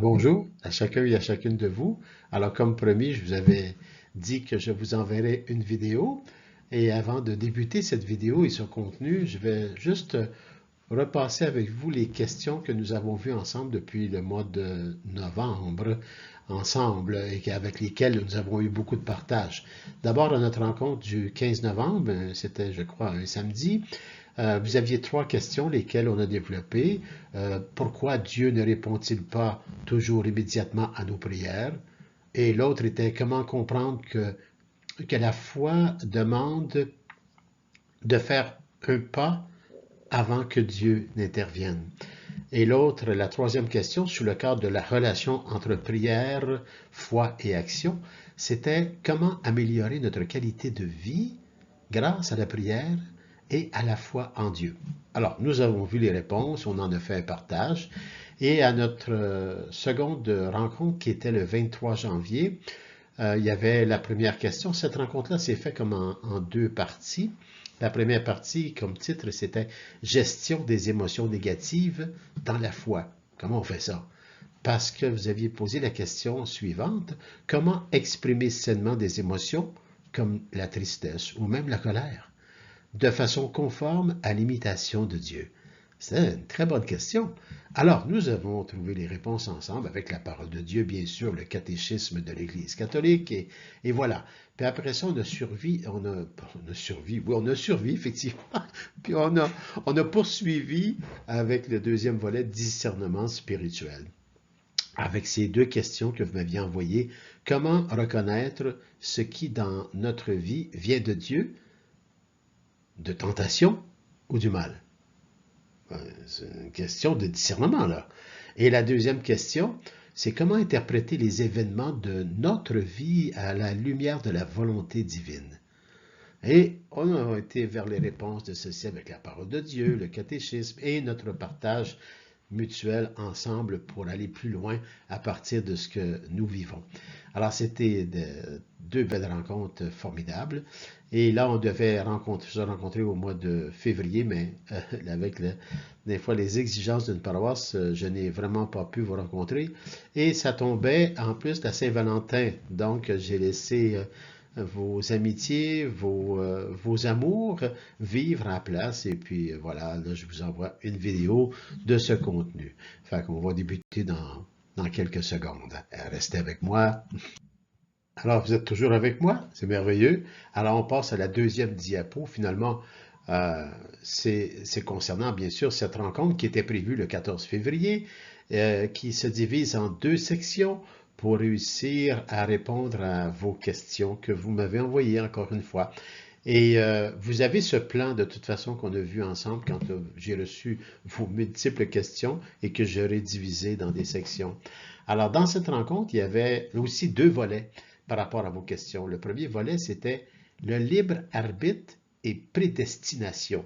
Bonjour à chacun et à chacune de vous. Alors, comme promis, je vous avais dit que je vous enverrai une vidéo. Et avant de débuter cette vidéo et son contenu, je vais juste repasser avec vous les questions que nous avons vues ensemble depuis le mois de novembre, ensemble, et avec lesquelles nous avons eu beaucoup de partage. D'abord, à notre rencontre du 15 novembre, c'était, je crois, un samedi, vous aviez trois questions, lesquelles on a développées. Pourquoi Dieu ne répond-il pas toujours immédiatement à nos prières? Et l'autre était comment comprendre que la foi demande de faire un pas avant que Dieu n'intervienne. Et l'autre, la troisième question, sous le cadre de la relation entre prière, foi et action, c'était comment améliorer notre qualité de vie grâce à la prière et à la foi en Dieu. Alors, nous avons vu les réponses, on en a fait un partage. Et à notre seconde rencontre, qui était le 23 janvier, il y avait la première question. Cette rencontre-là s'est faite comme en deux parties. La première partie, comme titre, c'était Gestion des émotions négatives dans la foi. Comment on fait ça? Parce que vous aviez posé la question suivante, comment exprimer sainement des émotions comme la tristesse ou même la colère, de façon conforme à l'imitation de Dieu? C'est une très bonne question. Alors, nous avons trouvé les réponses ensemble avec la parole de Dieu, bien sûr, le catéchisme de l'Église catholique, et voilà. Puis après ça, on a survécu, effectivement. Puis on a poursuivi avec le deuxième volet, discernement spirituel. Avec ces deux questions que vous m'aviez envoyées, comment reconnaître ce qui dans notre vie vient de Dieu, de tentation ou du mal? C'est une question de discernement, là. Et la deuxième question, c'est comment interpréter les événements de notre vie à la lumière de la volonté divine. Et on a été vers les réponses de ceci avec la parole de Dieu, le catéchisme et notre partage mutuel ensemble pour aller plus loin à partir de ce que nous vivons. Alors, c'était deux belles rencontres formidables. Et là, on devait se rencontrer au mois de février, mais avec des fois les exigences d'une paroisse, je n'ai vraiment pas pu vous rencontrer. Et ça tombait en plus de la Saint-Valentin. Donc, j'ai laissé vos amitiés, vos amours vivre à la place. Et puis voilà, là, je vous envoie une vidéo de ce contenu. Fait qu'on va débuter dans quelques secondes. Restez avec moi. Alors, vous êtes toujours avec moi? C'est merveilleux. Alors, on passe à la deuxième diapo. Finalement, c'est concernant, bien sûr, cette rencontre qui était prévue le 14 février, qui se divise en deux sections pour réussir à répondre à vos questions que vous m'avez envoyées encore une fois. Et vous avez ce plan de toute façon qu'on a vu ensemble quand j'ai reçu vos multiples questions et que j'aurai divisé dans des sections. Alors, dans cette rencontre, il y avait aussi deux volets par rapport à vos questions. Le premier volet, c'était le libre arbitre et prédestination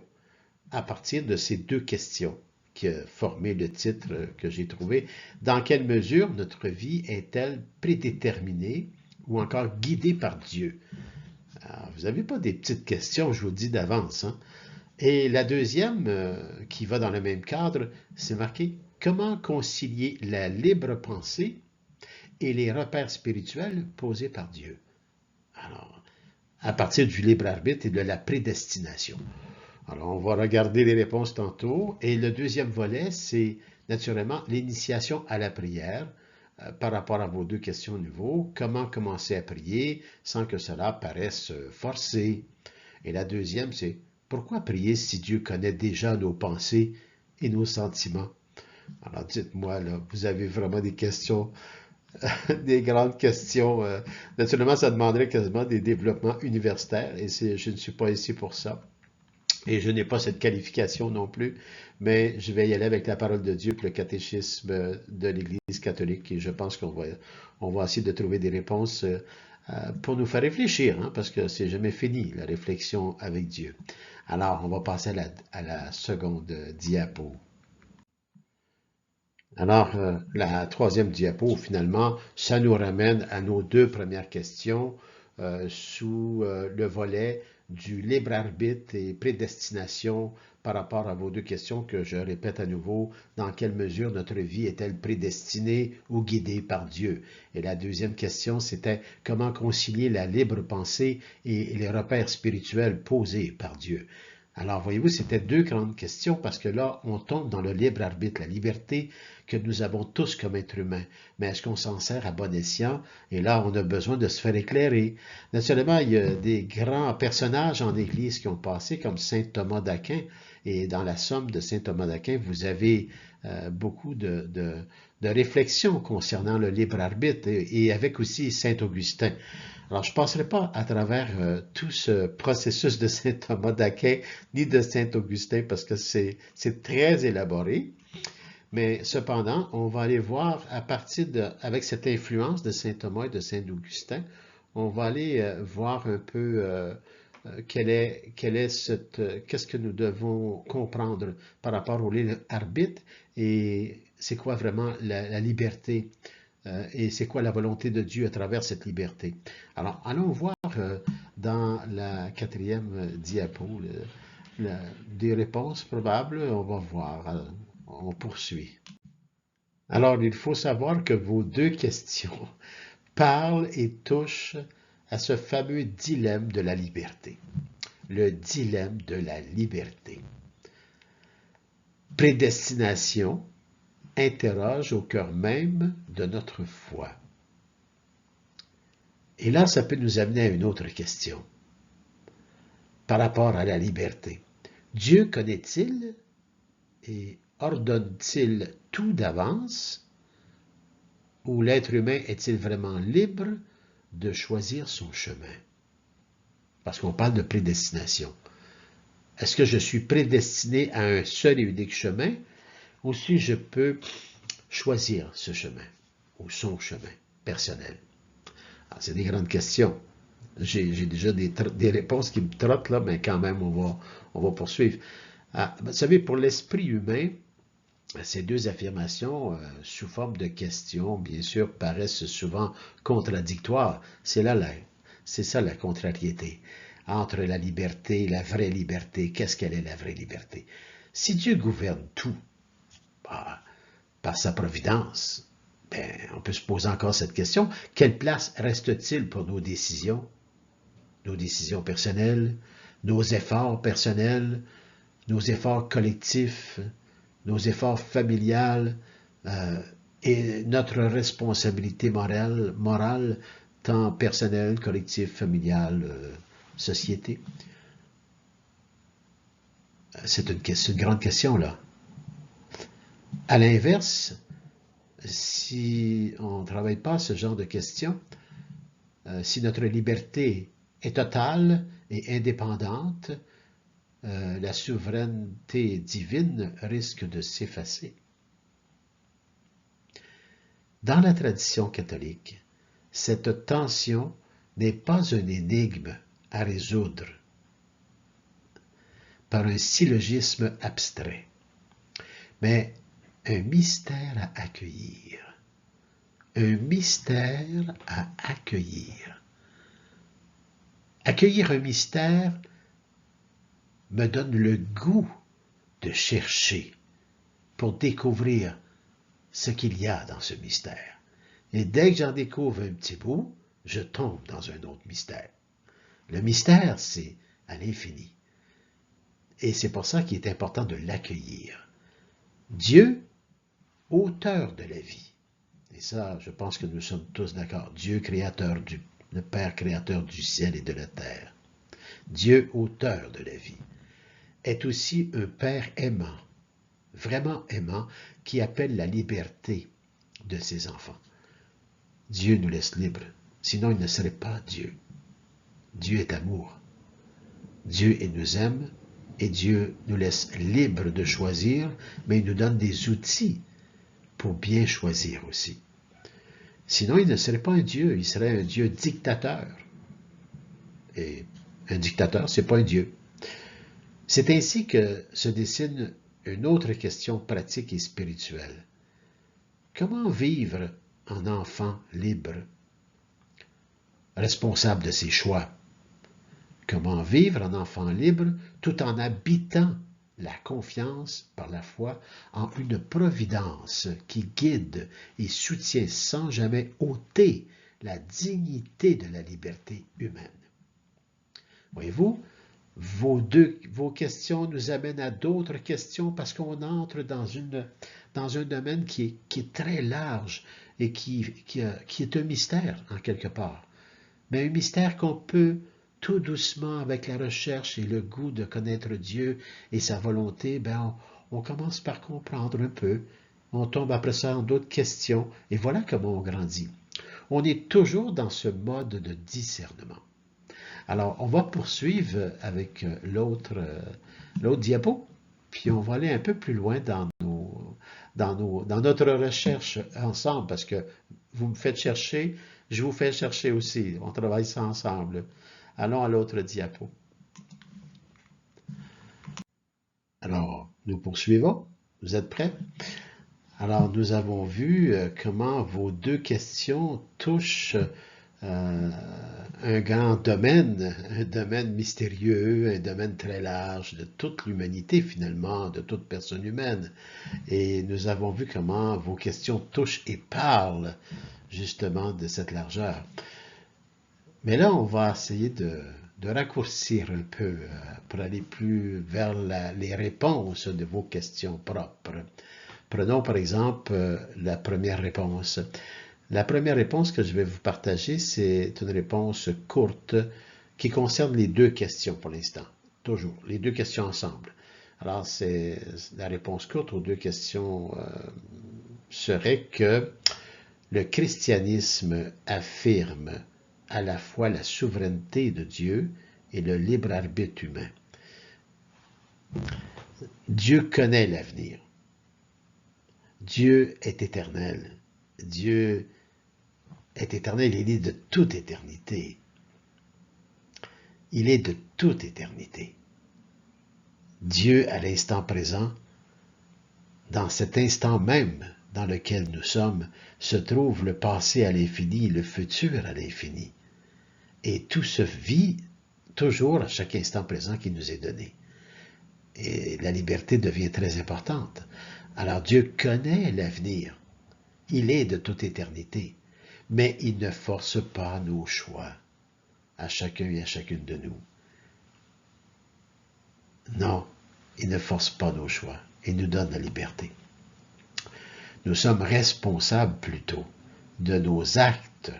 à partir de ces deux questions qui a formé le titre que j'ai trouvé. Dans quelle mesure notre vie est-elle prédéterminée ou encore guidée par Dieu? Alors, vous n'avez pas des petites questions, je vous le dis d'avance. Hein? Et la deuxième, qui va dans le même cadre, c'est marqué comment concilier la libre pensée et les repères spirituels posés par Dieu. Alors, à partir du libre arbitre et de la prédestination. Alors, on va regarder les réponses tantôt. Et le deuxième volet, c'est naturellement l'initiation à la prière par rapport à vos deux questions nouveaux. Comment commencer à prier sans que cela paraisse forcé? Et la deuxième, c'est pourquoi prier si Dieu connaît déjà nos pensées et nos sentiments? Alors, dites-moi, là, vous avez vraiment des questions des grandes questions. Naturellement, ça demanderait quasiment des développements universitaires et je ne suis pas ici pour ça. Et je n'ai pas cette qualification non plus, mais je vais y aller avec la parole de Dieu et le catéchisme de l'Église catholique et je pense on va essayer de trouver des réponses pour nous faire réfléchir, hein, parce que c'est jamais fini, la réflexion avec Dieu. Alors, on va passer à la seconde diapo. Alors, la troisième diapo, finalement, ça nous ramène à nos deux premières questions sous le volet du libre arbitre et prédestination par rapport à vos deux questions que je répète à nouveau. Dans quelle mesure notre vie est-elle prédestinée ou guidée par Dieu? Et la deuxième question, c'était comment concilier la libre pensée et les repères spirituels posés par Dieu? Alors, voyez-vous, c'était deux grandes questions parce que là, on tombe dans le libre arbitre, la liberté que nous avons tous comme êtres humains. Mais est-ce qu'on s'en sert à bon escient? Et là, on a besoin de se faire éclairer. Naturellement, il y a des grands personnages en Église qui ont passé, comme saint Thomas d'Aquin. Et dans la somme de saint Thomas d'Aquin, vous avez beaucoup de réflexions concernant le libre arbitre et avec aussi saint Augustin. Alors, je ne passerai pas à travers tout ce processus de saint Thomas d'Aquin ni de saint Augustin parce que c'est très élaboré. Mais cependant, on va aller voir à partir avec cette influence de saint Thomas et de saint Augustin, on va aller voir un peu qu'est-ce que nous devons comprendre par rapport au libre arbitre et c'est quoi vraiment la liberté et c'est quoi la volonté de Dieu à travers cette liberté. Alors, allons voir dans la quatrième diapo des réponses probables. On va voir. On poursuit. Alors, il faut savoir que vos deux questions parlent et touchent à ce fameux dilemme de la liberté. Le dilemme de la liberté. Prédestination interroge au cœur même de notre foi. Et là, ça peut nous amener à une autre question par rapport à la liberté. Dieu connaît-il et ordonne-t-il tout d'avance ou l'être humain est-il vraiment libre de choisir son chemin? Parce qu'on parle de prédestination. Est-ce que je suis prédestiné à un seul et unique chemin ou si je peux choisir ce chemin ou son chemin personnel? C'est des grandes questions. J'ai déjà des réponses qui me trottent là, mais quand même, on va poursuivre. Vous savez, pour l'esprit humain, ces deux affirmations, sous forme de questions, bien sûr, paraissent souvent contradictoires. C'est ça la contrariété entre la liberté et la vraie liberté. Qu'est-ce qu'elle est la vraie liberté? Si Dieu gouverne tout par sa providence, on peut se poser encore cette question. Quelle place reste-t-il pour nos décisions personnelles, nos efforts personnels, nos efforts collectifs, nos efforts familiales et notre responsabilité morale tant personnelle, collective, familiale, société? C'est une grande question, là. À l'inverse, si on ne travaille pas ce genre de questions, si notre liberté est totale et indépendante, la souveraineté divine risque de s'effacer. Dans la tradition catholique, cette tension n'est pas une énigme à résoudre par un syllogisme abstrait, mais un mystère à accueillir. Un mystère à accueillir. Accueillir un mystère me donne le goût de chercher pour découvrir ce qu'il y a dans ce mystère. Et dès que j'en découvre un petit bout, je tombe dans un autre mystère. Le mystère, c'est à l'infini. Et c'est pour ça qu'il est important de l'accueillir. Dieu, auteur de la vie. Et ça, je pense que nous sommes tous d'accord. Dieu créateur le Père créateur du ciel et de la terre. Dieu, auteur de la vie, est aussi un Père aimant, vraiment aimant, qui appelle la liberté de ses enfants. Dieu nous laisse libres, sinon il ne serait pas Dieu. Dieu est amour. Dieu nous aime et Dieu nous laisse libres de choisir, mais il nous donne des outils pour bien choisir aussi. Sinon, il ne serait pas un Dieu, il serait un Dieu dictateur. Et un dictateur, c'est pas un Dieu. C'est ainsi que se dessine une autre question pratique et spirituelle. Comment vivre en enfant libre, responsable de ses choix? Comment vivre en enfant libre tout en habitant la confiance par la foi en une providence qui guide et soutient sans jamais ôter la dignité de la liberté humaine. Voyez-vous, vos questions nous amènent à d'autres questions parce qu'on entre dans un domaine qui est très large et qui est un mystère en quelque part. Mais un mystère qu'on peut tout doucement, avec la recherche et le goût de connaître Dieu et sa volonté, on commence par comprendre un peu. On tombe après ça en d'autres questions et voilà comment on grandit. On est toujours dans ce mode de discernement. Alors, on va poursuivre avec l'autre diapo, puis on va aller un peu plus loin dans notre recherche ensemble, parce que vous me faites chercher, je vous fais chercher aussi. On travaille ça ensemble. Allons à l'autre diapo. Alors, nous poursuivons. Vous êtes prêts? Alors, nous avons vu comment vos deux questions touchent un grand domaine, un domaine mystérieux, un domaine très large de toute l'humanité finalement, de toute personne humaine. Et nous avons vu comment vos questions touchent et parlent justement de cette largeur. Mais là, on va essayer de raccourcir un peu pour aller plus vers les réponses de vos questions propres. Prenons par exemple la première réponse. La première réponse que je vais vous partager, c'est une réponse courte qui concerne les deux questions pour l'instant. Toujours, les deux questions ensemble. Alors, c'est la réponse courte aux deux questions serait que le christianisme affirme à la fois la souveraineté de Dieu et le libre arbitre humain. Dieu connaît l'avenir. Dieu est éternel. Dieu est éternel, il est de toute éternité. Il est de toute éternité. Dieu, à l'instant présent, dans cet instant même dans lequel nous sommes, se trouve le passé à l'infini et le futur à l'infini. Et tout se vit toujours à chaque instant présent qui nous est donné. Et la liberté devient très importante. Alors Dieu connaît l'avenir. Il est de toute éternité. Mais il ne force pas nos choix à chacun et à chacune de nous. Non, il ne force pas nos choix. Il nous donne la liberté. Nous sommes responsables plutôt de nos actes.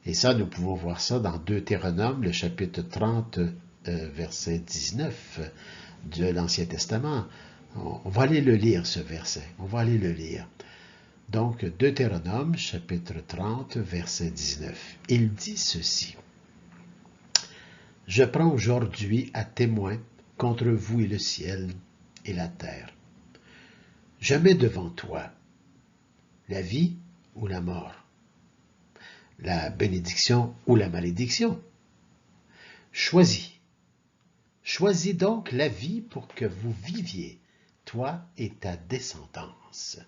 Et ça, nous pouvons voir ça dans Deutéronome, le chapitre 30, verset 19 de l'Ancien Testament. On va aller le lire, ce verset. On va aller le lire. Donc, Deutéronome, chapitre 30, verset 19. Il dit ceci. « Je prends aujourd'hui à témoin contre vous et le ciel et la terre. Je mets devant toi la vie ou la mort, la bénédiction ou la malédiction. Choisis. Choisis donc la vie pour que vous viviez, toi et ta descendance. »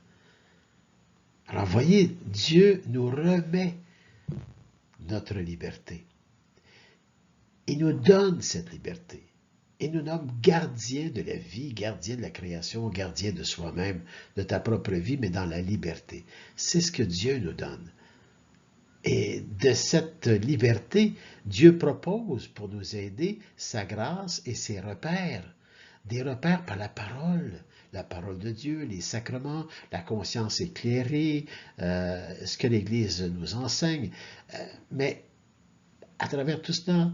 Alors voyez, Dieu nous remet notre liberté. Il nous donne cette liberté. Il nous nomme gardien de la vie, gardien de la création, gardien de soi-même, de ta propre vie, mais dans la liberté. C'est ce que Dieu nous donne. Et de cette liberté, Dieu propose pour nous aider sa grâce et ses repères. Des repères par la parole de Dieu, les sacrements, la conscience éclairée, ce que l'Église nous enseigne. Mais à travers tout cela,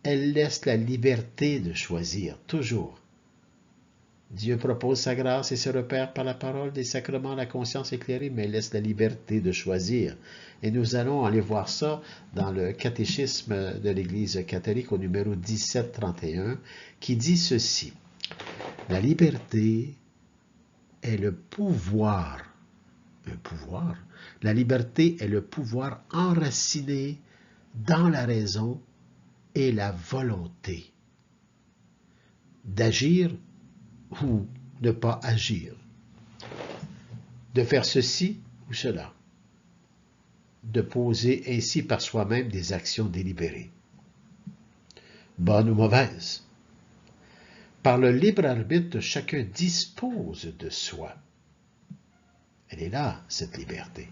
elle laisse la liberté de choisir, toujours. Dieu propose sa grâce et ses repères par la parole, les sacrements, la conscience éclairée, mais elle laisse la liberté de choisir. Et nous allons aller voir ça dans le catéchisme de l'Église catholique au numéro 1731, qui dit ceci. La liberté est le pouvoir. Un pouvoir. La liberté est le pouvoir enraciné dans la raison et la volonté d'agir ou ne pas agir, de faire ceci ou cela, de poser ainsi par soi-même des actions délibérées, bonnes ou mauvaises, Par le libre arbitre, chacun dispose de soi. Elle est là, cette liberté.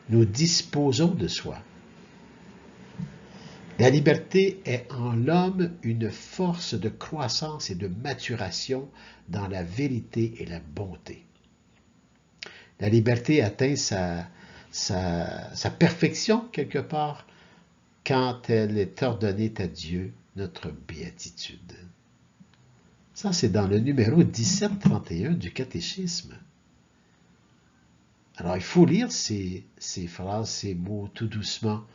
Nous disposons de soi. La liberté est en l'homme une force de croissance et de maturation dans la vérité et la bonté. La liberté atteint sa perfection quelque part quand elle est ordonnée à Dieu, notre béatitude. Ça, c'est dans le numéro 1731 du catéchisme. Alors, il faut lire ces phrases, ces mots tout doucement,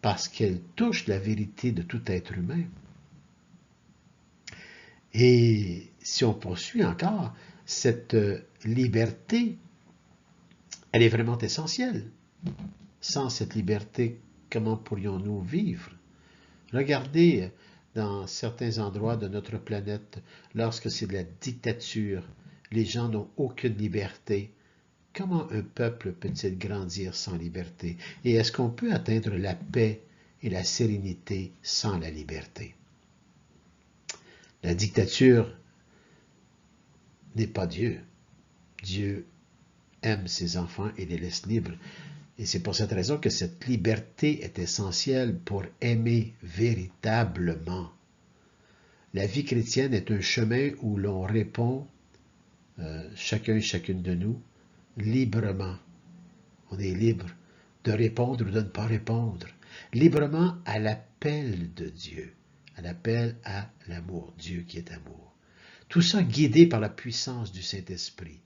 parce qu'elles touchent la vérité de tout être humain. Et si on poursuit encore, cette liberté, elle est vraiment essentielle. Sans cette liberté, comment pourrions-nous vivre? Regardez dans certains endroits de notre planète, lorsque c'est de la dictature, les gens n'ont aucune liberté. Comment un peuple peut-il grandir sans liberté? Et est-ce qu'on peut atteindre la paix et la sérénité sans la liberté? La dictature n'est pas Dieu. Dieu aime ses enfants et les laisse libres. Et c'est pour cette raison que cette liberté est essentielle pour aimer véritablement. La vie chrétienne est un chemin où l'on répond, chacun et chacune de nous, librement. On est libre de répondre ou de ne pas répondre. Librement à l'appel de Dieu, à l'appel à l'amour, Dieu qui est amour. Tout ça guidé par la puissance du Saint-Esprit.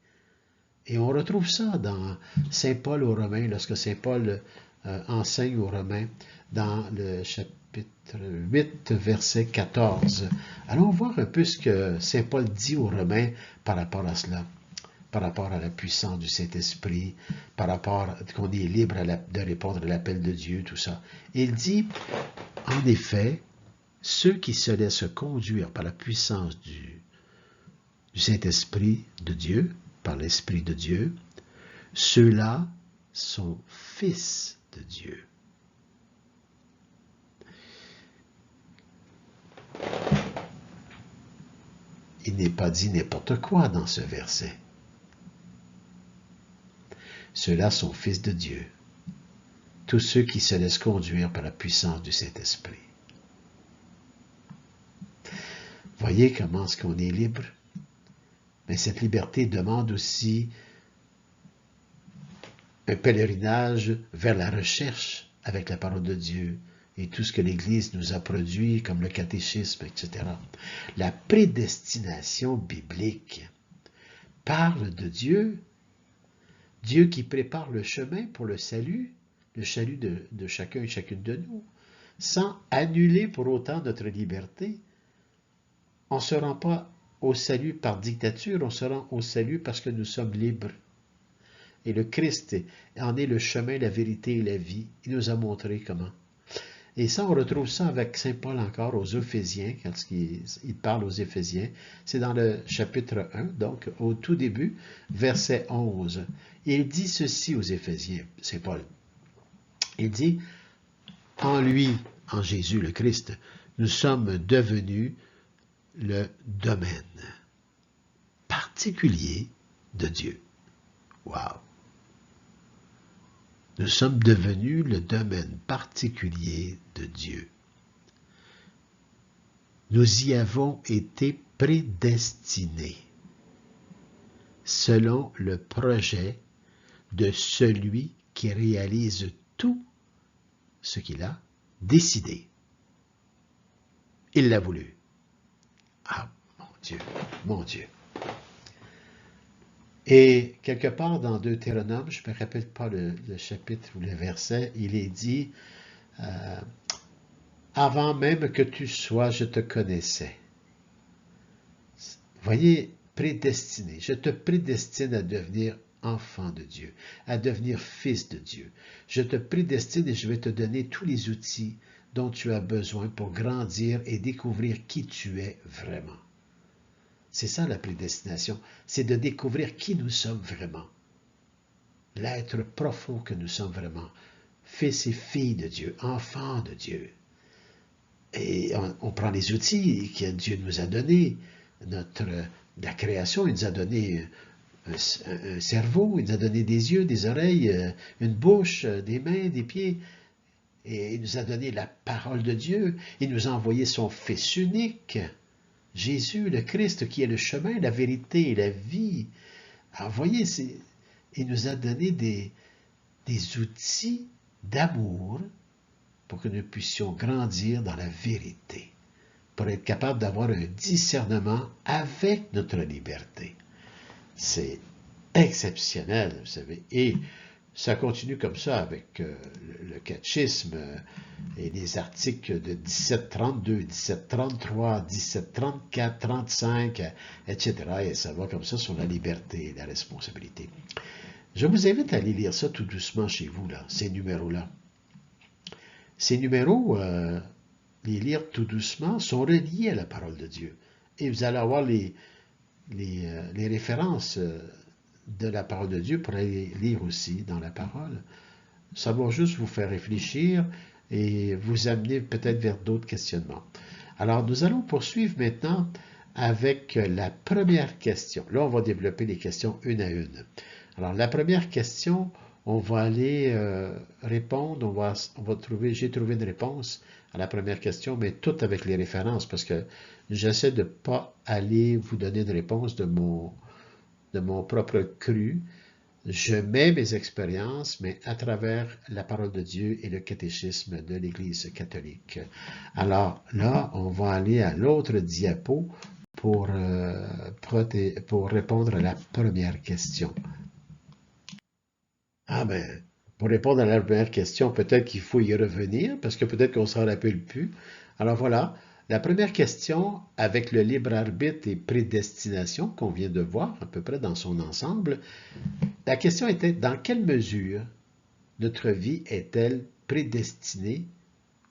Et on retrouve ça dans Saint Paul aux Romains, lorsque Saint Paul enseigne aux Romains dans le chapitre 8, verset 14. Allons voir un peu ce que Saint Paul dit aux Romains par rapport à cela, par rapport à la puissance du Saint-Esprit, par rapport à qu'on est libre de répondre à l'appel de Dieu, tout ça. Il dit, en effet, ceux qui se laissent conduire par la puissance du Saint-Esprit de Dieu, par l'Esprit de Dieu, ceux-là sont fils de Dieu. Il n'est pas dit n'importe quoi dans ce verset. Ceux-là sont fils de Dieu. Tous ceux qui se laissent conduire par la puissance du Saint-Esprit. Voyez comment est-ce qu'on est libre? Mais cette liberté demande aussi un pèlerinage vers la recherche avec la parole de Dieu et tout ce que l'Église nous a produit, comme le catéchisme, etc. La prédestination biblique parle de Dieu, Dieu qui prépare le chemin pour le salut de chacun et chacune de nous, sans annuler pour autant notre liberté. On ne se rend pas au salut par dictature, on se rend au salut parce que nous sommes libres. Et le Christ en est le chemin, la vérité et la vie. Il nous a montré comment. Et ça, on retrouve ça avec Saint Paul encore aux Éphésiens, quand il parle aux Éphésiens. C'est dans le chapitre 1, donc au tout début, verset 11. Il dit ceci aux Éphésiens, Saint Paul. Il dit, en lui, en Jésus le Christ, nous sommes devenus le domaine particulier de Dieu. Wow! Nous sommes devenus le domaine particulier de Dieu. Nous y avons été prédestinés selon le projet de celui qui réalise tout ce qu'il a décidé. Il l'a voulu. Ah, mon Dieu, mon Dieu. Et quelque part dans Deutéronome, je ne me rappelle pas le chapitre ou le verset, il est dit, avant même que tu sois, je te connaissais. Voyez, prédestiné. Je te prédestine à devenir enfant de Dieu, à devenir fils de Dieu. Je te prédestine et je vais te donner tous les outils dont tu as besoin pour grandir et découvrir qui tu es vraiment. C'est ça la prédestination, c'est de découvrir qui nous sommes vraiment. L'être profond que nous sommes vraiment. Fils et filles de Dieu, enfants de Dieu. Et on prend les outils que Dieu nous a donnés, la création, il nous a donné un cerveau, il nous a donné des yeux, des oreilles, une bouche, des mains, des pieds, et il nous a donné la parole de Dieu, il nous a envoyé son Fils unique, Jésus, le Christ, qui est le chemin, la vérité et la vie. Alors, voyez, il nous a donné des outils d'amour pour que nous puissions grandir dans la vérité, pour être capable d'avoir un discernement avec notre liberté. C'est exceptionnel, vous savez. Et ça continue comme ça avec le catéchisme et les articles de 1732, 1733, 1734, 35, etc. Et ça va comme ça sur la liberté et la responsabilité. Je vous invite à aller lire ça tout doucement chez vous, là, ces numéros-là. Ces numéros, les lire tout doucement, sont reliés à la parole de Dieu. Et vous allez avoir les références de la parole de Dieu pour aller lire aussi dans la parole. Ça va juste vous faire réfléchir et vous amener peut-être vers d'autres questionnements. Alors, nous allons poursuivre maintenant avec la première question. Là, on va développer les questions une à une. Alors, la première question, on va aller répondre, j'ai trouvé une réponse à la première question, mais toute avec les références, parce que j'essaie de ne pas aller vous donner une réponse de mon propre cru. Je mets mes expériences, mais à travers la parole de Dieu et le catéchisme de l'Église catholique. Alors là, on va aller à l'autre diapo pour répondre à la première question. Ah ben, pour répondre à la première question, peut-être qu'il faut y revenir, parce que peut-être qu'on ne s'en rappelle plus. Alors voilà, la première question, avec le libre arbitre et prédestination qu'on vient de voir à peu près dans son ensemble, la question était, dans quelle mesure notre vie est-elle prédestinée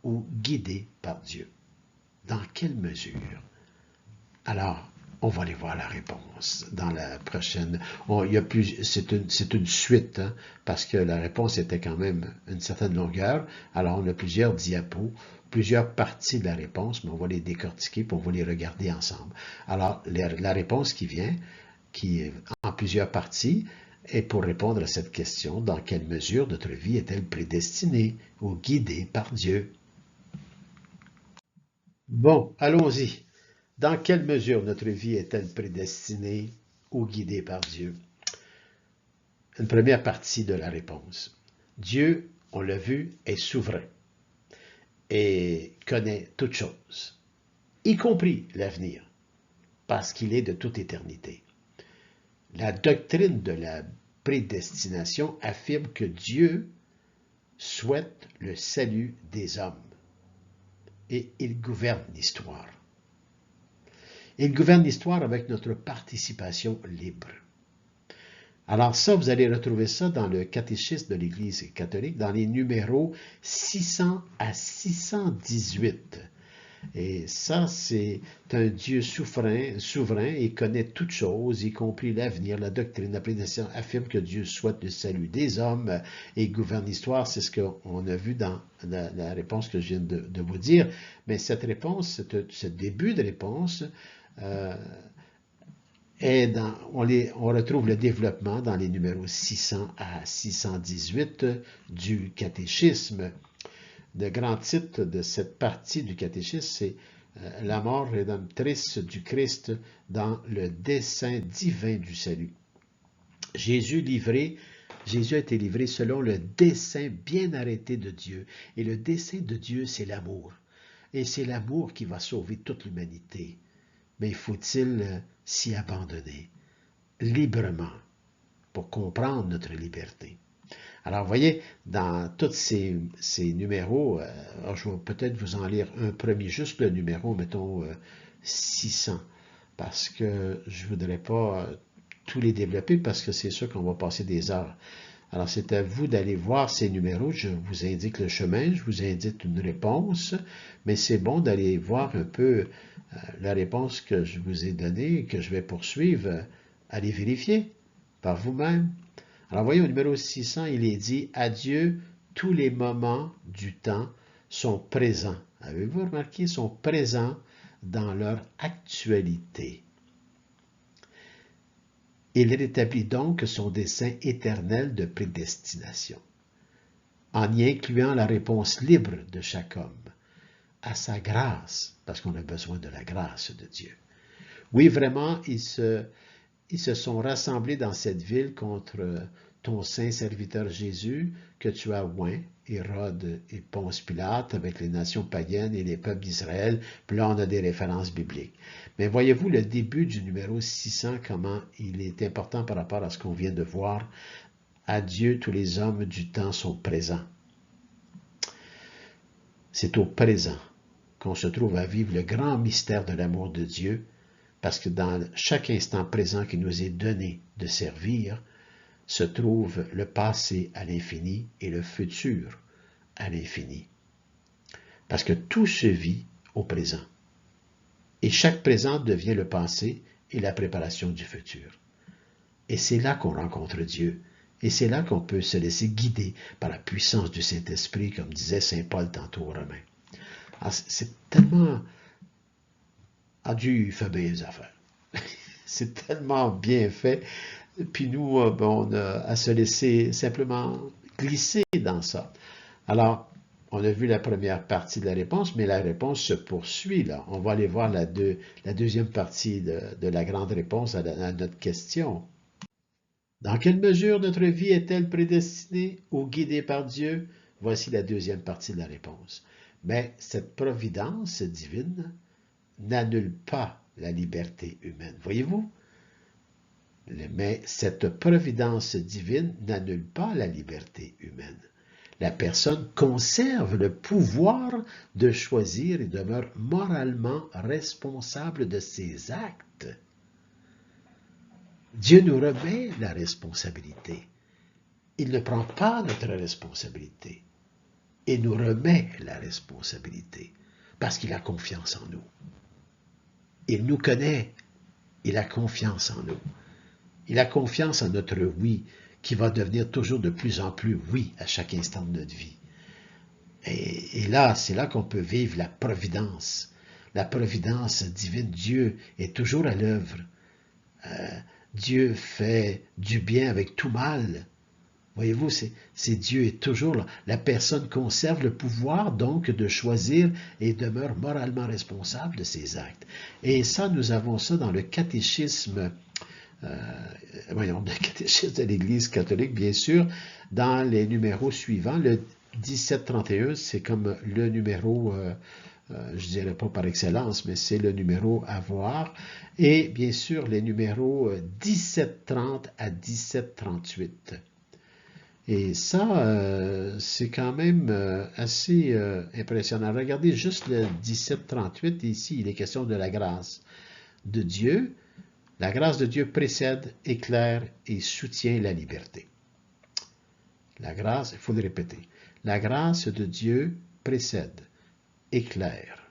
ou guidée par Dieu? Dans quelle mesure? Alors, on va aller voir la réponse dans la prochaine. C'est une suite, hein, parce que la réponse était quand même une certaine longueur. Alors, on a plusieurs diapos, plusieurs parties de la réponse, mais on va les décortiquer et on va les regarder ensemble. Alors, la réponse qui vient, qui est en plusieurs parties, est pour répondre à cette question, dans quelle mesure notre vie est-elle prédestinée ou guidée par Dieu? Bon, allons-y. Dans quelle mesure notre vie est-elle prédestinée ou guidée par Dieu? Une première partie de la réponse. Dieu, on l'a vu, est souverain et connaît toutes choses, y compris l'avenir, parce qu'il est de toute éternité. La doctrine de la prédestination affirme que Dieu souhaite le salut des hommes et il gouverne l'histoire. Il gouverne l'histoire avec notre participation libre. Alors ça, vous allez retrouver ça dans le catéchisme de l'Église catholique, dans les numéros 600 à 618. Et ça, c'est un Dieu souverain et connaît toutes choses, y compris l'avenir. La doctrine, la prédestination affirme que Dieu souhaite le salut des hommes et gouverne l'histoire. C'est ce qu'on a vu dans la réponse que je viens de vous dire. Mais cette réponse, ce début de réponse, on retrouve le développement dans les numéros 600 à 618 du catéchisme. Le grand titre de cette partie du catéchisme, c'est la mort rédemptrice du Christ dans le dessein divin du salut. Jésus a été livré selon le dessein bien arrêté de Dieu. Et le dessein de Dieu, c'est l'amour. Et c'est l'amour qui va sauver toute l'humanité. Mais faut-il s'y abandonner librement pour comprendre notre liberté? Alors, vous voyez, dans tous ces numéros, je vais peut-être vous en lire un premier, juste le numéro, mettons 600, parce que je ne voudrais pas tous les développer, parce que c'est sûr qu'on va passer des heures. Alors, c'est à vous d'aller voir ces numéros. Je vous indique le chemin, je vous indique une réponse, mais c'est bon d'aller voir un peu la réponse que je vous ai donnée et que je vais poursuivre. Allez vérifier par vous-même. Alors, voyez, au numéro 600, il est dit « Adieu tous les moments du temps sont présents. Avez-vous remarqué? Sont présents dans leur actualité. Il rétablit donc son dessein éternel de prédestination, en y incluant la réponse libre de chaque homme, à sa grâce, parce qu'on a besoin de la grâce de Dieu. Oui, vraiment, ils se sont rassemblés dans cette ville contre ton saint serviteur Jésus, que tu as oint, Hérode et Ponce Pilate, avec les nations païennes et les peuples d'Israël. Puis là, on a des références bibliques. Mais voyez-vous le début du numéro 600, comment il est important par rapport à ce qu'on vient de voir. À Dieu, tous les hommes du temps sont présents. C'est au présent qu'on se trouve à vivre le grand mystère de l'amour de Dieu, parce que dans chaque instant présent qui nous est donné de servir, se trouve le passé à l'infini et le futur à l'infini. Parce que tout se vit au présent. Et chaque présent devient le passé et la préparation du futur. Et c'est là qu'on rencontre Dieu. Et c'est là qu'on peut se laisser guider par la puissance du Saint-Esprit, comme disait Saint Paul tantôt aux Romains. C'est tellement... Dieu fait bien les affaires. C'est tellement bien fait. Puis nous, on a à se laisser simplement glisser dans ça. Alors, on a vu la première partie de la réponse, mais la réponse se poursuit là. On va aller voir la deuxième partie de la grande réponse à notre question. Dans quelle mesure notre vie est-elle prédestinée ou guidée par Dieu? Voici la deuxième partie de la réponse. Mais cette providence divine n'annule pas la liberté humaine. Voyez-vous? Mais cette providence divine n'annule pas la liberté humaine. La personne conserve le pouvoir de choisir et demeure moralement responsable de ses actes. Dieu nous remet la responsabilité. Il ne prend pas notre responsabilité. Il nous remet la responsabilité parce qu'il a confiance en nous. Il nous connaît. Il a confiance en nous. Il a confiance en notre oui, qui va devenir toujours de plus en plus oui à chaque instant de notre vie. Et là, c'est là qu'on peut vivre la providence. La providence divine. Dieu est toujours à l'œuvre. Dieu fait du bien avec tout mal. Voyez-vous, c'est Dieu est toujours là. La personne conserve le pouvoir donc de choisir et demeure moralement responsable de ses actes. Et ça, nous avons ça dans le catéchisme le catéchisme de l'Église catholique, bien sûr, dans les numéros suivants. Le 1731, c'est comme le numéro, je dirais pas par excellence, mais c'est le numéro à voir. Et bien sûr, les numéros 1730 à 1738. Et ça, c'est quand même assez impressionnant. Regardez juste le 1738, ici, il est question de la grâce de Dieu. La grâce de Dieu précède, éclaire et soutient la liberté. La grâce, il faut le répéter, la grâce de Dieu précède, éclaire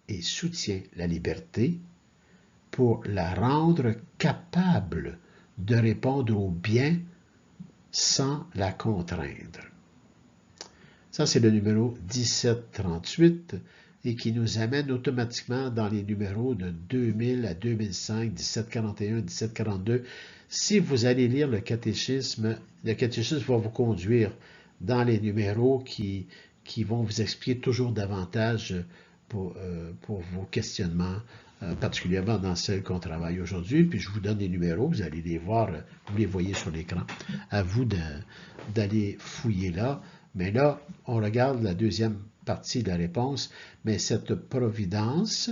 et soutient la liberté pour la rendre capable de répondre au bien sans la contraindre. Ça, c'est le numéro 1738 et qui nous amène automatiquement dans les numéros de 2000 à 2005, 1741, 1742. Si vous allez lire le catéchisme va vous conduire dans les numéros qui vont vous expliquer toujours davantage pour vos questionnements, particulièrement dans celles qu'on travaille aujourd'hui. Puis je vous donne les numéros, vous allez les voir, vous les voyez sur l'écran. À vous d'aller fouiller là. Mais là, on regarde la deuxième partie de la réponse, mais cette providence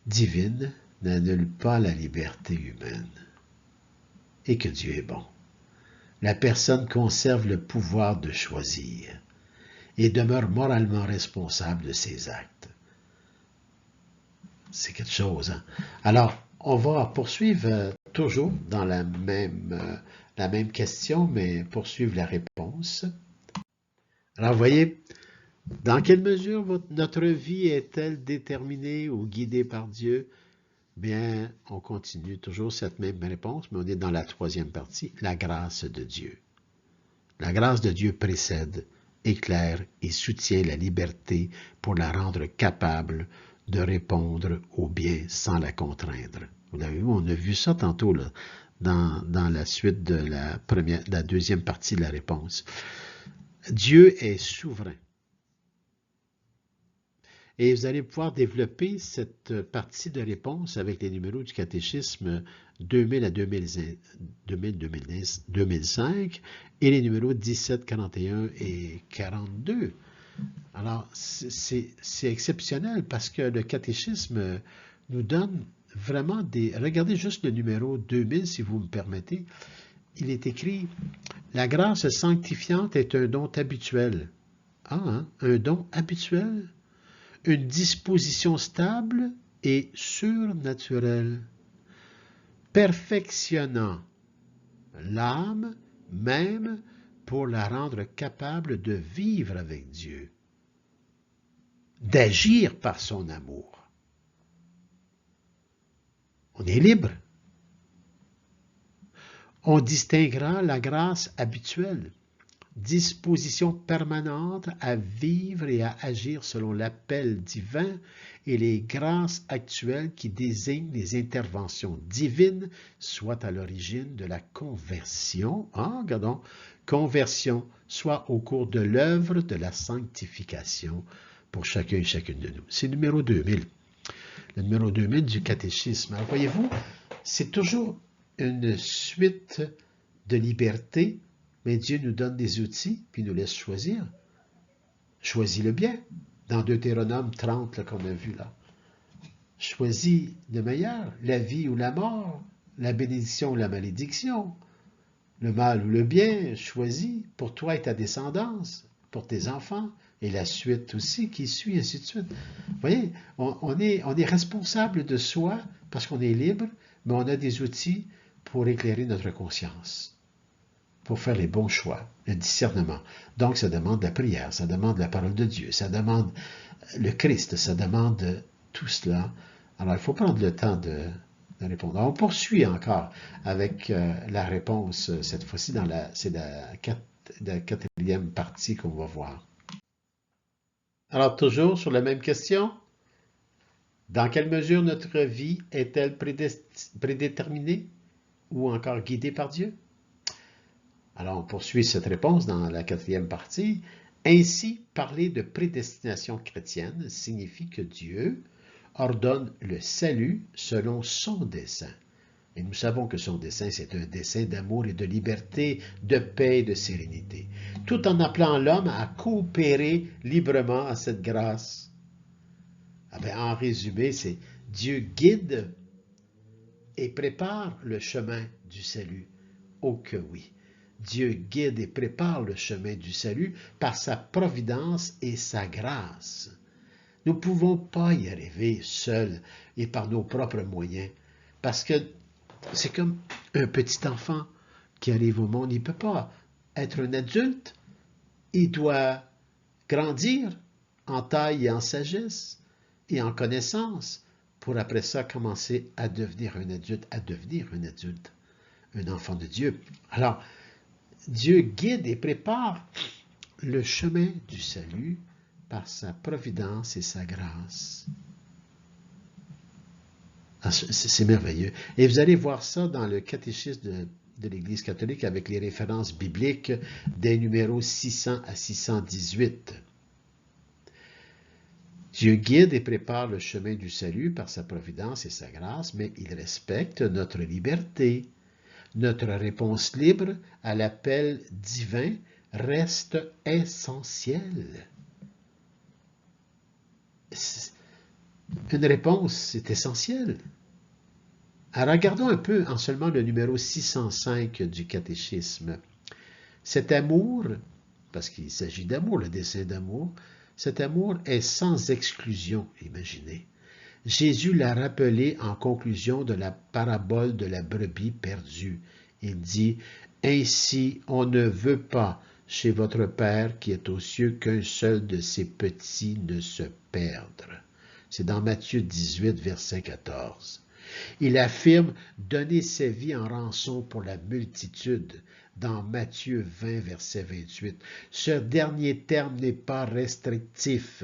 divine n'annule pas la liberté humaine. Et que Dieu est bon. La personne conserve le pouvoir de choisir et demeure moralement responsable de ses actes. C'est quelque chose, hein? Alors, on va poursuivre toujours dans la même question, mais poursuivre la réponse. Alors, vous voyez, dans quelle mesure notre vie est-elle déterminée ou guidée par Dieu? Bien, on continue toujours cette même réponse, mais on est dans la troisième partie, la grâce de Dieu. La grâce de Dieu précède, éclaire et soutient la liberté pour la rendre capable de répondre au bien sans la contraindre. Vous l'avez vu, on a vu ça tantôt là, dans la suite de la deuxième partie de la réponse. Dieu est souverain. Et vous allez pouvoir développer cette partie de réponse avec les numéros du catéchisme 2000 à 2005 et les numéros 17, 41 et 42. Alors, c'est exceptionnel parce que le catéchisme nous donne vraiment des... Regardez juste le numéro 2000, si vous me permettez. Il est écrit « La grâce sanctifiante est un don habituel. » Ah, hein? Un don habituel? Une disposition stable et surnaturelle, perfectionnant l'âme même pour la rendre capable de vivre avec Dieu, d'agir par son amour. On est libre. On distinguera la grâce habituelle, disposition permanente à vivre et à agir selon l'appel divin et les grâces actuelles qui désignent les interventions divines, soit à l'origine de la conversion, regardons, conversion, soit au cours de l'œuvre de la sanctification pour chacun et chacune de nous. C'est le numéro 2000. Le numéro 2000 du catéchisme. Alors, voyez-vous, c'est toujours une suite de liberté, mais Dieu nous donne des outils, puis nous laisse choisir. Choisis le bien. Dans Deutéronome 30, qu'on a vu là. Choisis le meilleur, la vie ou la mort, la bénédiction ou la malédiction, le mal ou le bien, choisis pour toi et ta descendance, pour tes enfants, et la suite aussi qui suit, ainsi de suite. Vous voyez, on est responsable de soi parce qu'on est libre, mais on a des outils pour éclairer notre conscience, pour faire les bons choix, le discernement. Donc, ça demande la prière, ça demande la parole de Dieu, ça demande le Christ, ça demande tout cela. Alors, il faut prendre le temps de répondre. Alors, on poursuit encore avec la réponse, cette fois-ci, c'est la quatrième partie qu'on va voir. Alors, toujours sur la même question. Dans quelle mesure notre vie est-elle prédéterminée ou encore guidée par Dieu? Alors, on poursuit cette réponse dans la quatrième partie. Ainsi, parler de prédestination chrétienne signifie que Dieu ordonne le salut selon son dessein. Et nous savons que son dessein, c'est un dessein d'amour et de liberté, de paix et de sérénité, tout en appelant l'homme à coopérer librement à cette grâce. En résumé, c'est Dieu guide et prépare le chemin du salut. Oh que oui! Dieu guide et prépare le chemin du salut par sa providence et sa grâce. Nous ne pouvons pas y arriver seuls et par nos propres moyens, parce que c'est comme un petit enfant qui arrive au monde. Il ne peut pas être un adulte. Il doit grandir en taille et en sagesse et en connaissance pour après ça commencer à devenir un adulte, un enfant de Dieu. Alors, Dieu guide et prépare le chemin du salut par sa providence et sa grâce. C'est merveilleux. Et vous allez voir ça dans le catéchisme de l'Église catholique avec les références bibliques des numéros 600 à 618. Dieu guide et prépare le chemin du salut par sa providence et sa grâce, mais il respecte notre liberté. Notre réponse libre à l'appel divin reste essentielle. Une réponse est essentielle. Alors, regardons un peu en seulement le numéro 605 du catéchisme. Cet amour, parce qu'il s'agit d'amour, le dessein d'amour, cet amour est sans exclusion, imaginez. Jésus l'a rappelé en conclusion de la parabole de la brebis perdue. Il dit, « Ainsi, on ne veut pas chez votre Père qui est aux cieux qu'un seul de ses petits ne se perde. » C'est dans Matthieu 18, verset 14. Il affirme donner sa vie en rançon pour la multitude, dans Matthieu 20, verset 28. Ce dernier terme n'est pas restrictif.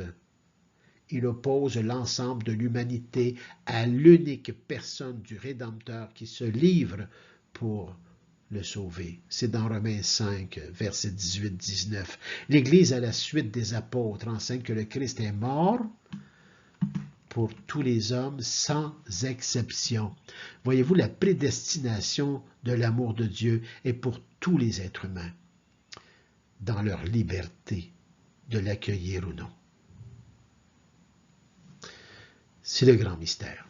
Il oppose l'ensemble de l'humanité à l'unique personne du Rédempteur qui se livre pour le sauver. C'est dans Romains 5, versets 18-19. L'Église, à la suite des apôtres, enseigne que le Christ est mort pour tous les hommes sans exception. Voyez-vous, la prédestination de l'amour de Dieu est pour tous les êtres humains, dans leur liberté de l'accueillir ou non. C'est le grand mystère.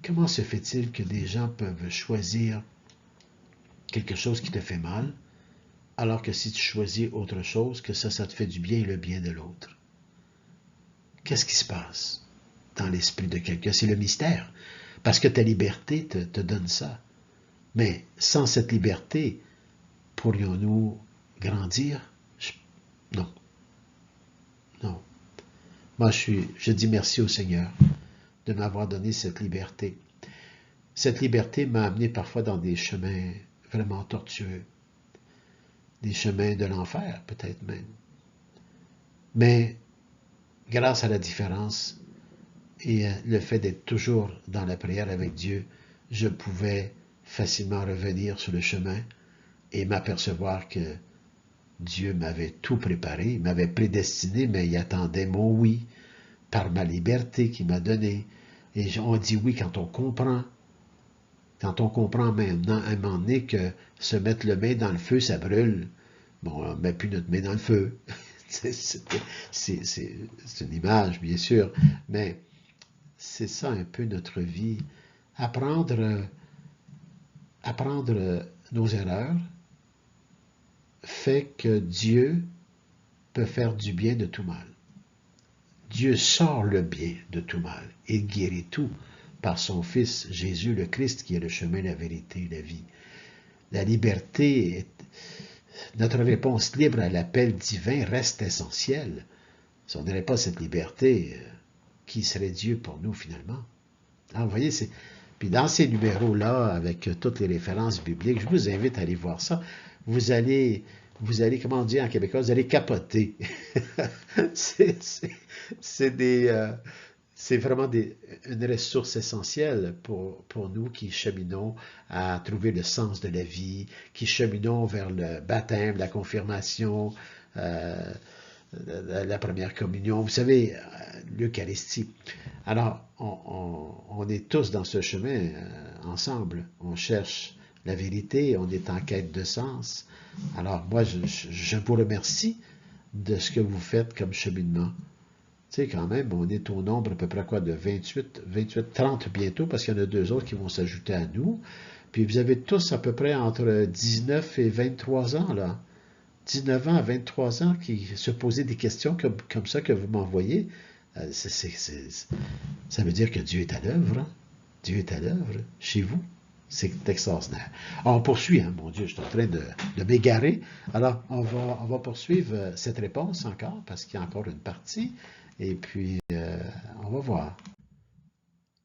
Comment se fait-il que des gens peuvent choisir quelque chose qui te fait mal, alors que si tu choisis autre chose, que ça te fait du bien et le bien de l'autre? Qu'est-ce qui se passe dans l'esprit de quelqu'un? C'est le mystère. Parce que ta liberté te donne ça. Mais sans cette liberté, pourrions-nous grandir? Non. Non. Moi, je dis merci au Seigneur de m'avoir donné cette liberté. Cette liberté m'a amené parfois dans des chemins vraiment tortueux, des chemins de l'enfer peut-être même. Mais grâce à la différence et le fait d'être toujours dans la prière avec Dieu, je pouvais facilement revenir sur le chemin et m'apercevoir que Dieu m'avait tout préparé, il m'avait prédestiné, mais il attendait mon oui par ma liberté qu'il m'a donnée. Et on dit oui quand on comprend. Quand on comprend maintenant, à un moment donné, que se mettre le main dans le feu, ça brûle. Bon, on ne met plus notre main dans le feu. C'est une image, bien sûr, mais c'est ça un peu notre vie. Apprendre nos erreurs fait que Dieu peut faire du bien de tout mal. Dieu sort le bien de tout mal. Il guérit tout par son Fils Jésus le Christ qui est le chemin, la vérité et la vie. La liberté, notre réponse libre à l'appel divin reste essentielle. Si on n'aurait pas cette liberté, qui serait Dieu pour nous finalement? Alors, vous voyez, puis dans ces numéros-là, avec toutes les références bibliques, je vous invite à aller voir ça. Vous allez, comment on dit en québécois, vous allez capoter. C'est vraiment une ressource essentielle pour nous qui cheminons à trouver le sens de la vie, qui cheminons vers le baptême, la confirmation, la première communion, vous savez, l'Eucharistie. Alors, on est tous dans ce chemin ensemble. On cherche la vérité, on est en quête de sens. Alors, moi, je vous remercie de ce que vous faites comme cheminement. Tu sais, quand même, on est au nombre à peu près quoi de 28, 30 bientôt, parce qu'il y en a 2 autres qui vont s'ajouter à nous. Puis vous avez tous à peu près entre 19 et 23 ans, là. 19 ans à 23 ans qui se posaient des questions comme ça que vous m'envoyez. Ça veut dire que Dieu est à l'œuvre. Hein? Dieu est à l'œuvre chez vous. C'est extraordinaire. Alors, on poursuit, hein, mon Dieu, je suis en train de m'égarer. Alors, on va poursuivre cette réponse encore, parce qu'il y a encore une partie. Et puis, on va voir.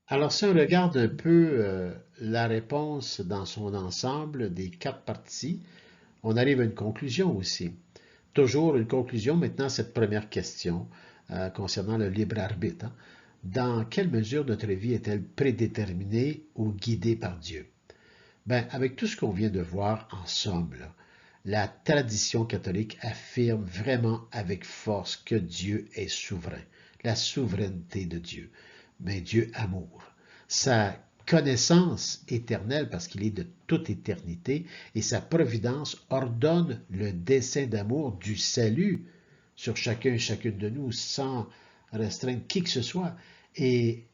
Alors, si on regarde un peu la réponse dans son ensemble des 4 parties, on arrive à une conclusion aussi. Toujours une conclusion maintenant à cette première question concernant le libre arbitre. Hein. Dans quelle mesure notre vie est-elle prédéterminée ou guidée par Dieu? Bien, avec tout ce qu'on vient de voir en somme, là, la tradition catholique affirme vraiment avec force que Dieu est souverain, la souveraineté de Dieu, mais Dieu amour. Sa connaissance éternelle, parce qu'il est de toute éternité, et sa providence ordonne le dessein d'amour du salut sur chacun et chacune de nous, sans restreindre qui que ce soit, et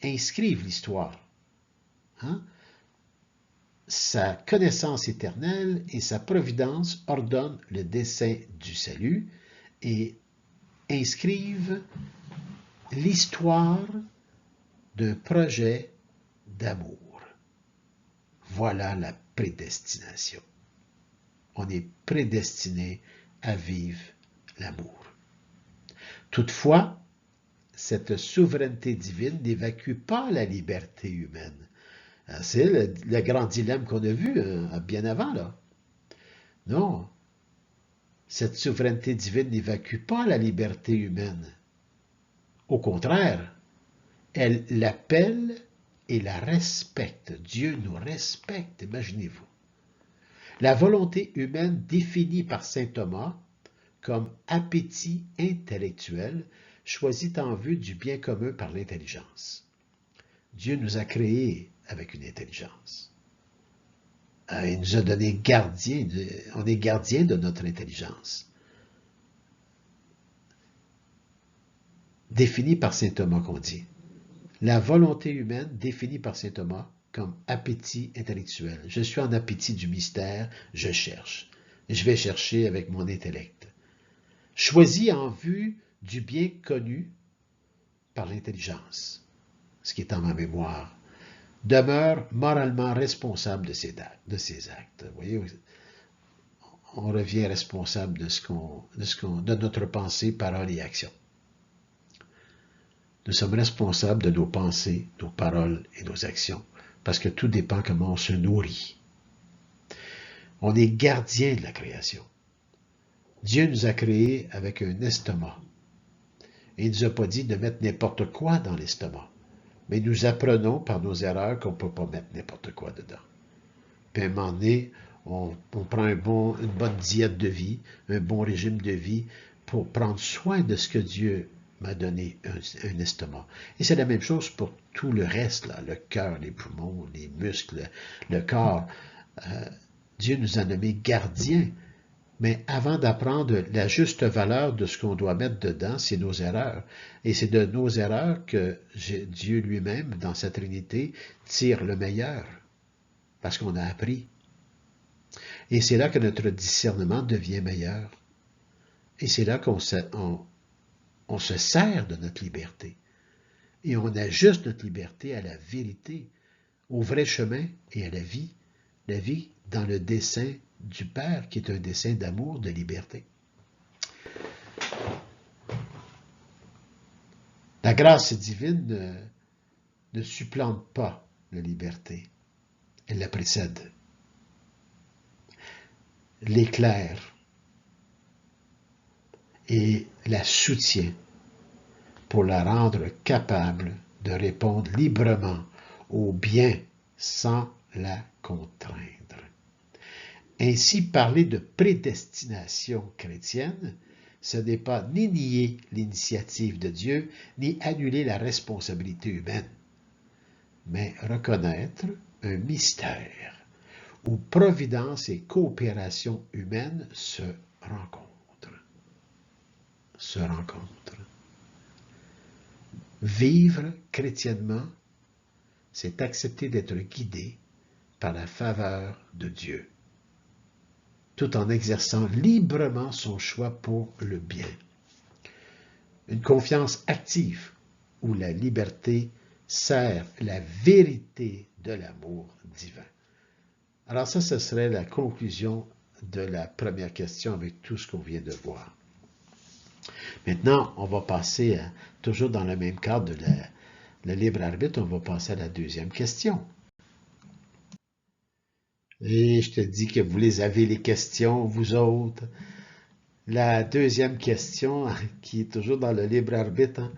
inscrivent l'histoire. Hein? Sa connaissance éternelle et sa providence ordonnent le dessein du salut et inscrivent l'histoire d'un projet d'amour. Voilà la prédestination. On est prédestiné à vivre l'amour. Toutefois, cette souveraineté divine n'évacue pas la liberté humaine. C'est le grand dilemme qu'on a vu bien avant, là. Non, cette souveraineté divine n'évacue pas la liberté humaine. Au contraire, elle l'appelle et la respecte. Dieu nous respecte, imaginez-vous. La volonté humaine définie par saint Thomas comme appétit intellectuel choisit en vue du bien commun par l'intelligence. Dieu nous a créés avec une intelligence. Il nous a donné gardien, on est gardien de notre intelligence. Définie par saint Thomas qu'on dit. La volonté humaine définie par saint Thomas comme appétit intellectuel. Je suis en appétit du mystère, je cherche. Je vais chercher avec mon intellect. Choisi en vue du bien connu par l'intelligence, ce qui est en ma mémoire, demeure moralement responsable de ses actes. Vous voyez, on revient responsable de notre pensée, parole et action. Nous sommes responsables de nos pensées, nos paroles et nos actions, parce que tout dépend comment on se nourrit. On est gardien de la création. Dieu nous a créés avec un estomac. Il ne nous a pas dit de mettre n'importe quoi dans l'estomac. Mais nous apprenons par nos erreurs qu'on ne peut pas mettre n'importe quoi dedans. Puis à un moment donné, on prend une bonne diète de vie, un bon régime de vie pour prendre soin de ce que Dieu m'a donné, un estomac. Et c'est la même chose pour tout le reste, là, le cœur, les poumons, les muscles, le corps. Dieu nous a nommés gardiens. Mais avant d'apprendre la juste valeur de ce qu'on doit mettre dedans, c'est nos erreurs. Et c'est de nos erreurs que Dieu lui-même, dans sa Trinité, tire le meilleur. Parce qu'on a appris. Et c'est là que notre discernement devient meilleur. Et c'est là qu'on se sert de notre liberté. Et on ajuste notre liberté à la vérité, au vrai chemin et à la vie. La vie dans le dessein du Père, qui est un dessein d'amour, de liberté. La grâce divine ne supplante pas la liberté. Elle la précède. L'éclaire et la soutient pour la rendre capable de répondre librement au bien sans la contraindre. Ainsi, parler de prédestination chrétienne, ce n'est pas ni nier l'initiative de Dieu, ni annuler la responsabilité humaine, mais reconnaître un mystère où providence et coopération humaine se rencontrent. Vivre chrétiennement, c'est accepter d'être guidé par la faveur de Dieu, tout en exerçant librement son choix pour le bien. Une confiance active où la liberté sert la vérité de l'amour divin. Alors ça, ce serait la conclusion de la première question avec tout ce qu'on vient de voir. Maintenant, on va passer, toujours dans le même cadre de le libre arbitre, on va passer à la deuxième question. Et je te dis que vous les avez, les questions, vous autres. La deuxième question, qui est toujours dans le libre arbitre,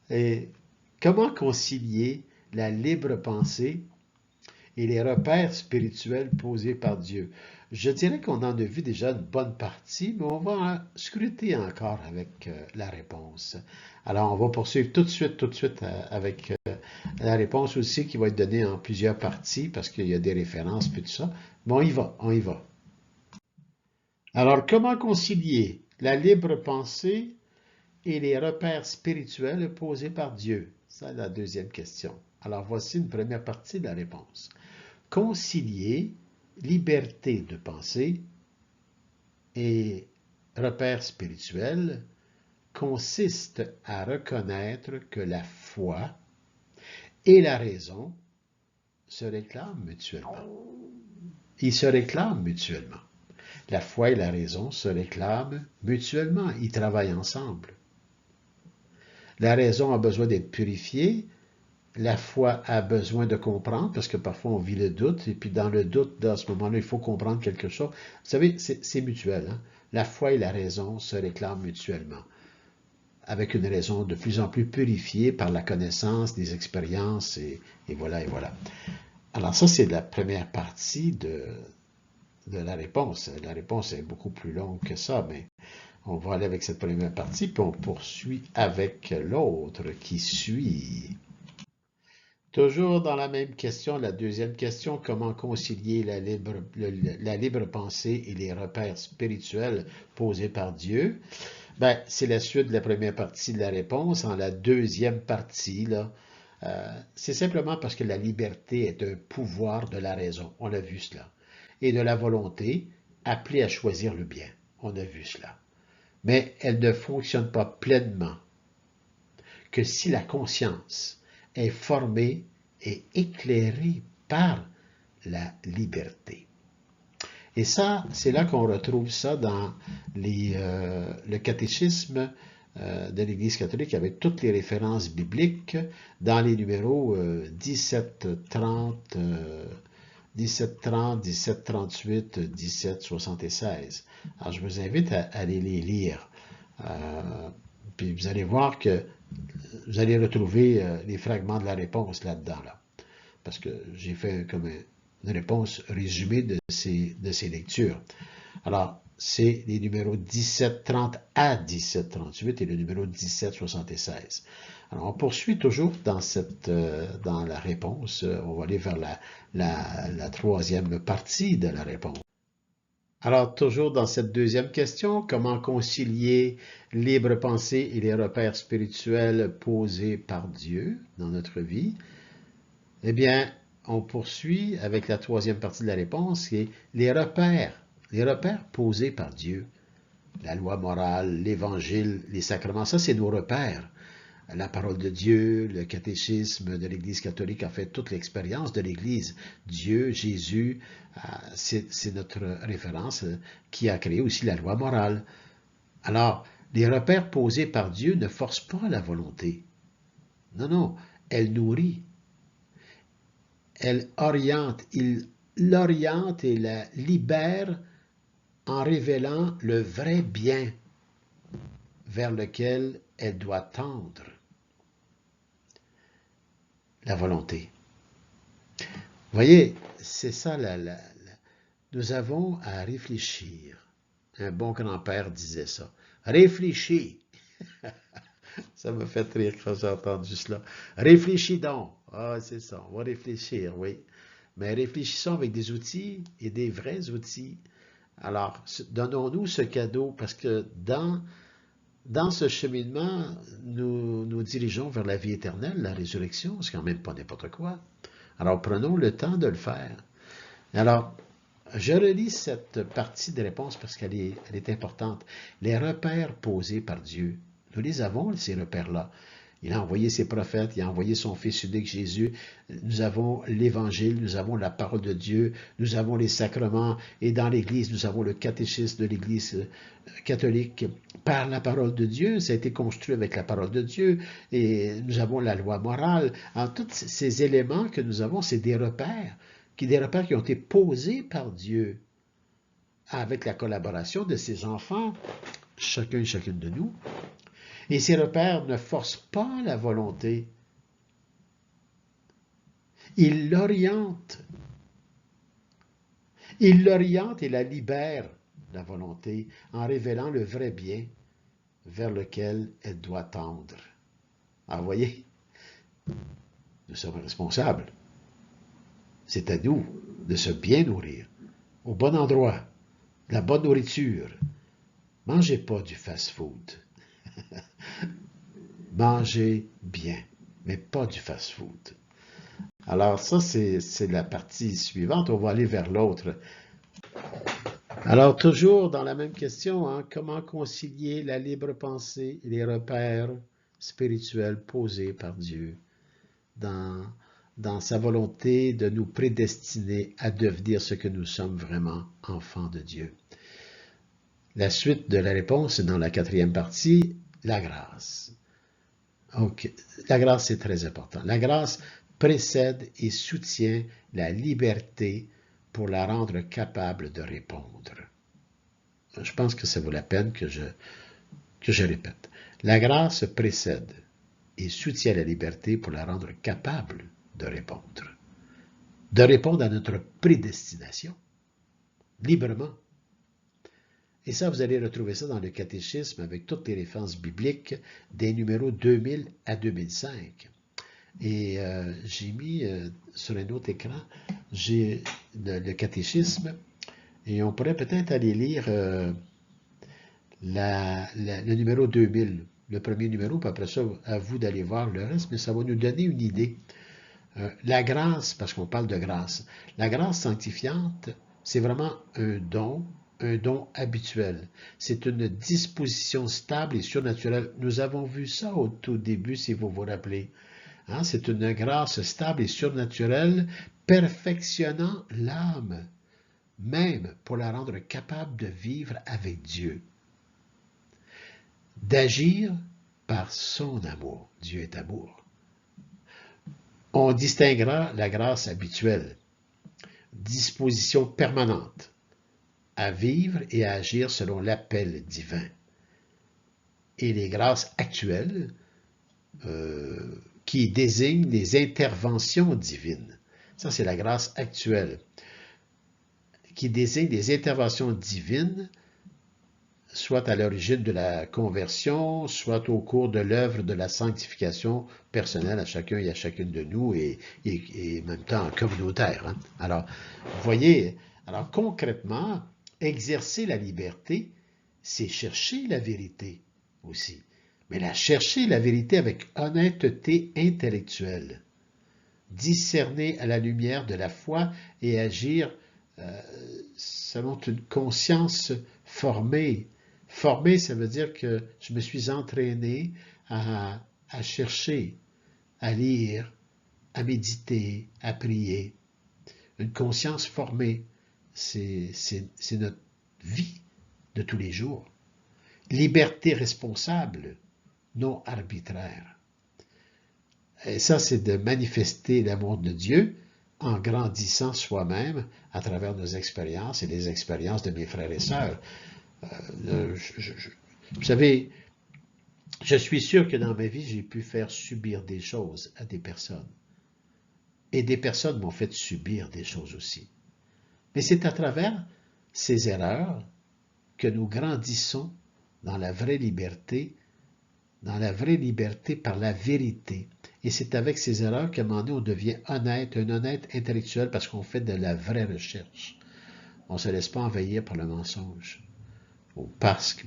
est comment concilier la libre pensée et les repères spirituels posés par Dieu? Je dirais qu'on en a vu déjà une bonne partie, mais on va scruter encore avec la réponse. Alors, on va poursuivre tout de suite avec la réponse aussi qui va être donnée en plusieurs parties parce qu'il y a des références puis tout ça. Mais on y va. Alors, comment concilier la libre pensée et les repères spirituels posés par Dieu? C'est la deuxième question. Alors, voici une première partie de la réponse. Concilier liberté de pensée et repères spirituels consiste à reconnaître que la foi et la raison se réclament mutuellement. Ils se réclament mutuellement. La foi et la raison se réclament mutuellement. Ils travaillent ensemble. La raison a besoin d'être purifiée la foi a besoin de comprendre, parce que parfois on vit le doute, et puis dans le doute, dans ce moment-là, il faut comprendre quelque chose. Vous savez, c'est mutuel, hein? La foi et la raison se réclament mutuellement, avec une raison de plus en plus purifiée par la connaissance des expériences, et voilà, et voilà. Alors ça, c'est la première partie de la réponse. La réponse est beaucoup plus longue que ça, mais on va aller avec cette première partie, puis on poursuit avec l'autre qui suit. Toujours dans la même question, la deuxième question, comment concilier la libre pensée et les repères spirituels posés par Dieu? Ben, c'est la suite de la première partie de la réponse. En la deuxième partie, là, c'est simplement parce que la liberté est un pouvoir de la raison. On a vu cela. Et de la volonté, appelée à choisir le bien. On a vu cela. Mais elle ne fonctionne pas pleinement que si la conscience est formée et éclairée par la liberté. Et ça, c'est là qu'on retrouve ça dans le catéchisme de l'Église catholique avec toutes les références bibliques dans les numéros 1730, 1730, 1738, 1776. Alors, je vous invite à aller les lire. Puis vous allez voir que vous allez retrouver les fragments de la réponse là-dedans, là. Parce que j'ai fait comme une réponse résumée de ces lectures. Alors, c'est les numéros 1730 à 1738 et le numéro 1776. Alors, on poursuit toujours dans la réponse. On va aller vers la troisième partie de la réponse. Alors, toujours dans cette deuxième question, comment concilier libre pensée et les repères spirituels posés par Dieu dans notre vie? Eh bien, on poursuit avec la troisième partie de la réponse, qui est les repères posés par Dieu. La loi morale, l'Évangile, les sacrements, ça c'est nos repères. La parole de Dieu, le catéchisme de l'Église catholique a fait toute l'expérience de l'Église. Dieu, Jésus, c'est notre référence qui a créé aussi la loi morale. Alors, les repères posés par Dieu ne forcent pas la volonté. Non, non, elle nourrit. Elle oriente, il l'oriente et la libère en révélant le vrai bien vers lequel elle doit tendre. La volonté. Vous voyez, c'est ça, nous avons à réfléchir. Un bon grand-père disait ça. Réfléchis. Ça me fait rire quand j'ai entendu cela. Réfléchis donc. Ah, c'est ça, on va réfléchir, oui. Mais réfléchissons avec des outils et des vrais outils. Alors, donnons-nous ce cadeau parce que dans ce cheminement, nous dirigeons vers la vie éternelle, la résurrection. C'est quand même pas n'importe quoi. Alors, prenons le temps de le faire. Alors, je relis cette partie de réponse parce qu'elle est importante. Les repères posés par Dieu, nous les avons, ces repères-là. Il a envoyé ses prophètes, il a envoyé son Fils unique Jésus. Nous avons l'Évangile, nous avons la parole de Dieu, nous avons les sacrements, et dans l'Église, nous avons le catéchisme de l'Église catholique par la parole de Dieu. Ça a été construit avec la parole de Dieu, et nous avons la loi morale. Alors, tous ces éléments que nous avons, c'est des repères qui ont été posés par Dieu avec la collaboration de ses enfants, chacun et chacune de nous. Et ces repères ne forcent pas la volonté. Ils l'orientent. Ils l'orientent et la libèrent, la volonté, en révélant le vrai bien vers lequel elle doit tendre. Ah, vous voyez, nous sommes responsables. C'est à nous de se bien nourrir, au bon endroit, de la bonne nourriture. Mangez pas du fast-food. Mangez bien, mais pas du fast-food. Alors ça, c'est la partie suivante. On va aller vers l'autre. Alors toujours dans la même question, hein, comment concilier la libre pensée et les repères spirituels posés par Dieu dans sa volonté de nous prédestiner à devenir ce que nous sommes vraiment, enfants de Dieu. La suite de la réponse est dans la quatrième partie, la grâce. OK. La grâce, c'est très important. La grâce précède et soutient la liberté pour la rendre capable de répondre. Je pense que ça vaut la peine que je répète. La grâce précède et soutient la liberté pour la rendre capable de répondre. De répondre à notre prédestination, librement. Et ça, vous allez retrouver ça dans le catéchisme avec toutes les références bibliques des numéros 2000 à 2005. Et j'ai mis sur un autre écran, j'ai le catéchisme, et on pourrait peut-être aller lire le numéro 2000, le premier numéro, puis après ça, à vous d'aller voir le reste, mais ça va nous donner une idée. La grâce, parce qu'on parle de grâce, la grâce sanctifiante, c'est vraiment un don habituel. C'est une disposition stable et surnaturelle. Nous avons vu ça au tout début, si vous vous rappelez. Hein, c'est une grâce stable et surnaturelle, perfectionnant l'âme, même pour la rendre capable de vivre avec Dieu, d'agir par son amour. Dieu est amour. On distinguera la grâce habituelle, disposition permanente, à vivre et à agir selon l'appel divin. Et les grâces actuelles, qui désignent les interventions divines. Ça, c'est la grâce actuelle, qui désigne les interventions divines, soit à l'origine de la conversion, soit au cours de l'œuvre de la sanctification personnelle à chacun et à chacune de nous, et en même temps communautaire. Hein. Alors, vous voyez, alors concrètement, exercer la liberté, c'est chercher la vérité aussi. Mais chercher la vérité avec honnêteté intellectuelle, discerner à la lumière de la foi et agir selon une conscience formée. Formée, ça veut dire que je me suis entraîné à chercher, à lire, à méditer, à prier. Une conscience formée, c'est notre vie de tous les jours. Liberté responsable, non arbitraire. Et ça, c'est de manifester l'amour de Dieu en grandissant soi-même à travers nos expériences et les expériences de mes frères et sœurs. Vous savez, je suis sûr que dans ma vie, j'ai pu faire subir des choses à des personnes. Et des personnes m'ont fait subir des choses aussi. Mais c'est à travers ces erreurs que nous grandissons dans la vraie liberté par la vérité. Et c'est avec ces erreurs qu'à un moment donné, on devient honnête, un honnête intellectuel parce qu'on fait de la vraie recherche. On ne se laisse pas envahir par le mensonge ou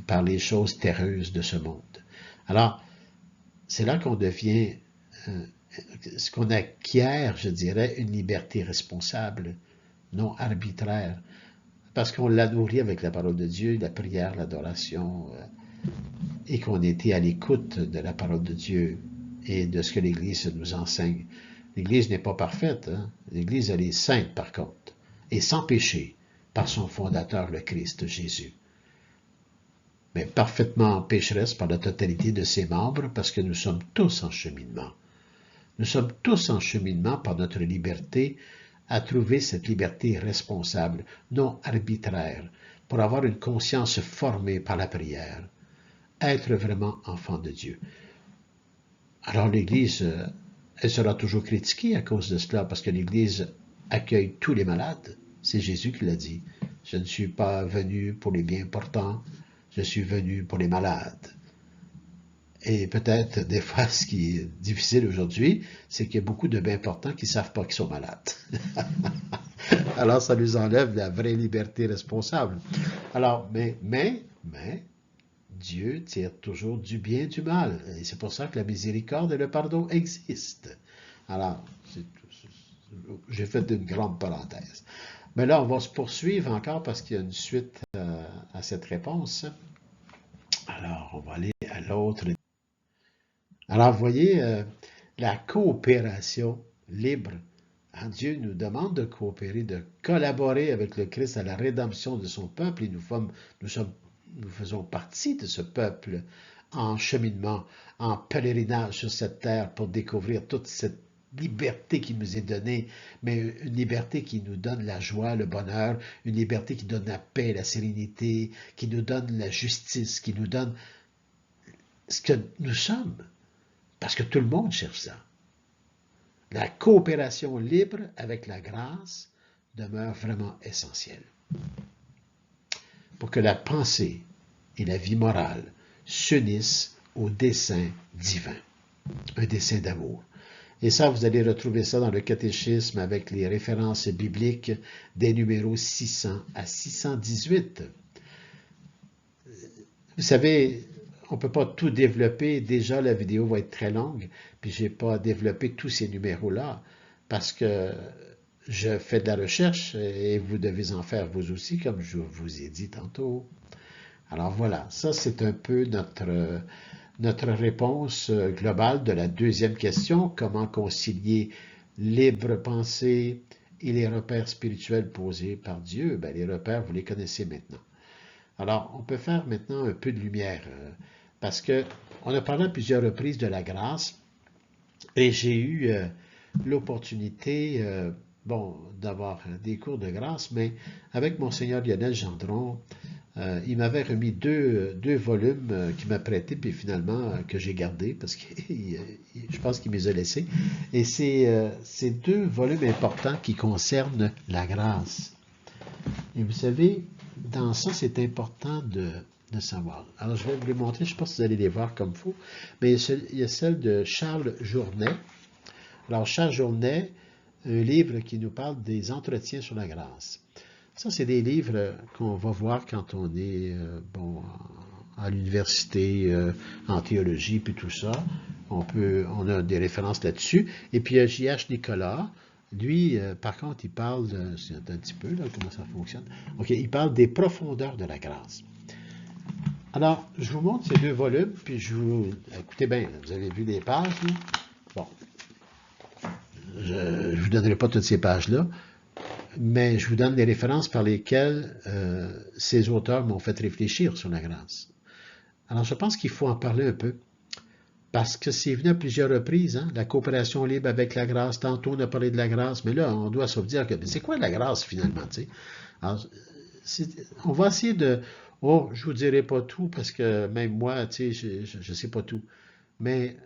par les choses terreuses de ce monde. Alors, c'est là qu'on devient, ce qu'on acquiert, je dirais, une liberté responsable, non arbitraire, parce qu'on l'a nourri avec la parole de Dieu, la prière, l'adoration, et qu'on était à l'écoute de la parole de Dieu et de ce que l'Église nous enseigne. L'Église n'est pas parfaite, hein? L'Église, elle est sainte par contre, et sans péché, par son fondateur, le Christ Jésus. Mais parfaitement pécheresse par la totalité de ses membres, parce que nous sommes tous en cheminement. Nous sommes tous en cheminement par notre liberté à trouver cette liberté responsable, non arbitraire, pour avoir une conscience formée par la prière, être vraiment enfant de Dieu. Alors l'Église, elle sera toujours critiquée à cause de cela, parce que l'Église accueille tous les malades. C'est Jésus qui l'a dit. Je ne suis pas venu pour les bien portants, je suis venu pour les malades. Et peut-être, des fois, ce qui est difficile aujourd'hui, c'est qu'il y a beaucoup de bien portants qui ne savent pas qu'ils sont malades. Alors, ça nous enlève la vraie liberté responsable. Alors, mais, Dieu tire toujours du bien du mal. Et c'est pour ça que la miséricorde et le pardon existent. Alors, j'ai fait une grande parenthèse. Mais là, on va se poursuivre encore parce qu'il y a une suite à cette réponse. Alors, on va aller à l'autre. Alors, vous voyez, la coopération libre. Hein, Dieu nous demande de coopérer, de collaborer avec le Christ à la rédemption de son peuple et nous faisons partie de ce peuple en cheminement, en pèlerinage sur cette terre pour découvrir toute cette liberté qui nous est donnée, mais une liberté qui nous donne la joie, le bonheur, une liberté qui donne la paix, la sérénité, qui nous donne la justice, qui nous donne ce que nous sommes. Parce que tout le monde cherche ça. La coopération libre avec la grâce demeure vraiment essentielle pour que la pensée et la vie morale s'unissent au dessein divin, un dessein d'amour. Et ça, vous allez retrouver ça dans le catéchisme avec les références bibliques des numéros 600 à 618. Vous savez, on ne peut pas tout développer. Déjà, la vidéo va être très longue, puis je n'ai pas développé tous ces numéros-là parce que je fais de la recherche et vous devez en faire vous aussi, comme je vous ai dit tantôt. Alors voilà, ça c'est un peu notre réponse globale de la deuxième question, comment concilier libre pensée et les repères spirituels posés par Dieu. Bien, les repères, vous les connaissez maintenant. Alors, on peut faire maintenant un peu de lumière, parce que on a parlé à plusieurs reprises de la grâce, et j'ai eu l'opportunité, bon, d'avoir des cours de grâce, mais avec Monseigneur Lionel Gendron, il m'avait remis deux volumes qu'il m'a prêtés, puis finalement que j'ai gardés, parce que je pense qu'il me les a laissés. Et c'est deux volumes importants qui concernent la grâce. Et vous savez, dans ça, c'est important de savoir. Alors, je vais vous les montrer, je ne sais pas si vous allez les voir comme il faut, mais il y a celle de Charles Journet. Alors, Charles Journet, un livre qui nous parle des entretiens sur la grâce. Ça, c'est des livres qu'on va voir quand on est bon, à l'université, en théologie, puis tout ça. On a des références là-dessus. Et puis, il y a J.H. Nicolas. Lui, par contre, il parle, c'est un petit peu là, comment ça fonctionne. OK, il parle des profondeurs de la grâce. Alors, je vous montre ces deux volumes, puis écoutez bien, vous avez vu les pages, là? Bon, je ne vous donnerai pas toutes ces pages-là, mais je vous donne les références par lesquelles ces auteurs m'ont fait réfléchir sur la grâce. Alors, je pense qu'il faut en parler un peu, parce que c'est venu à plusieurs reprises, hein, la coopération libre avec la grâce. Tantôt, on a parlé de la grâce, mais là, on doit se dire que c'est quoi la grâce, finalement, tu sais? Alors, on va essayer de... Oh, je vous dirai pas tout, parce que même moi, tu sais, je sais pas tout. Mais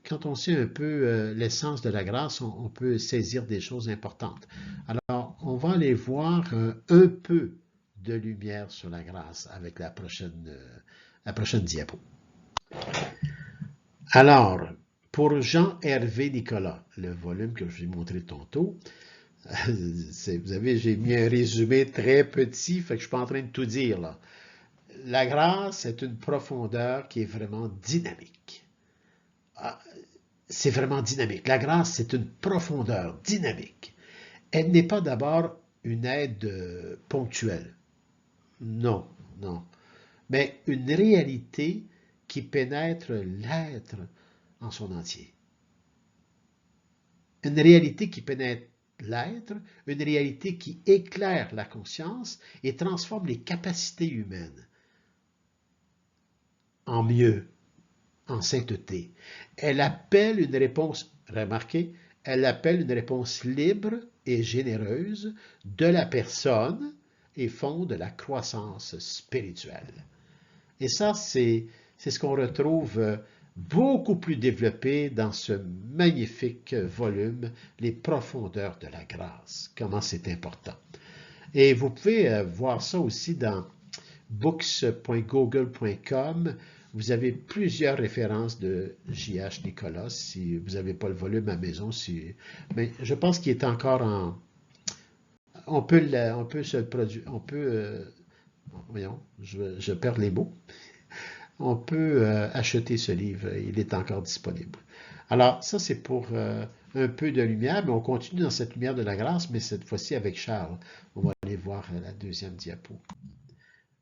quand on sait un peu l'essence de la grâce, on peut saisir des choses importantes. Alors, on va aller voir un peu de lumière sur la grâce avec la prochaine diapo. Alors, pour Jean-Hervé Nicolas, le volume que je vous ai montré tantôt, vous avez, j'ai mis un résumé très petit, fait que je suis pas en train de tout dire là. La grâce est une profondeur qui est vraiment dynamique. C'est vraiment dynamique. La grâce, c'est une profondeur dynamique. Elle n'est pas d'abord une aide ponctuelle. Non, non. Mais une réalité qui pénètre l'être en son entier. Une réalité qui pénètre l'être, une réalité qui éclaire la conscience et transforme les capacités humaines en mieux, en sainteté. Elle appelle une réponse, remarquez, elle appelle une réponse libre et généreuse de la personne et fonde la croissance spirituelle. Et ça, c'est ce qu'on retrouve beaucoup plus développé dans ce magnifique volume, Les profondeurs de la grâce. Comment c'est important. Et vous pouvez voir ça aussi dans books.google.com. Vous avez plusieurs références de J.H. Nicolas, si vous n'avez pas le volume à la maison. Mais je pense qu'il est encore en... On peut se le produire... voyons, je perds les mots. On peut acheter ce livre. Il est encore disponible. Alors, ça, c'est pour un peu de lumière, mais on continue dans cette lumière de la grâce, mais cette fois-ci avec Charles. On va aller voir la deuxième diapo.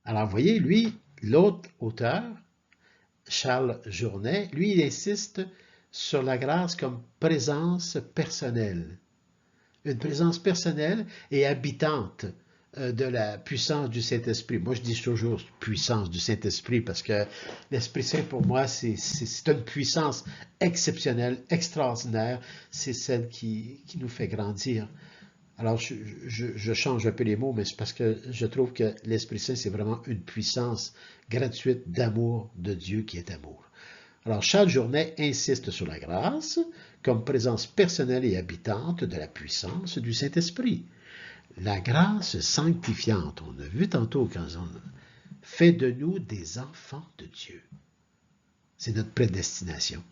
Alors, vous voyez, lui, l'autre auteur, Charles Journet, lui, il insiste sur la grâce comme présence personnelle. Une présence personnelle et habitante de la puissance du Saint-Esprit. Moi, je dis toujours puissance du Saint-Esprit parce que l'Esprit Saint, pour moi, c'est une puissance exceptionnelle, extraordinaire. C'est celle qui nous fait grandir. Alors, je change un peu les mots, mais c'est parce que je trouve que l'Esprit Saint, c'est vraiment une puissance gratuite d'amour de Dieu qui est amour. Alors, Charles Journet insiste sur la grâce comme présence personnelle et habitante de la puissance du Saint-Esprit. La grâce sanctifiante, on a vu tantôt quand on fait de nous des enfants de Dieu. C'est notre prédestination.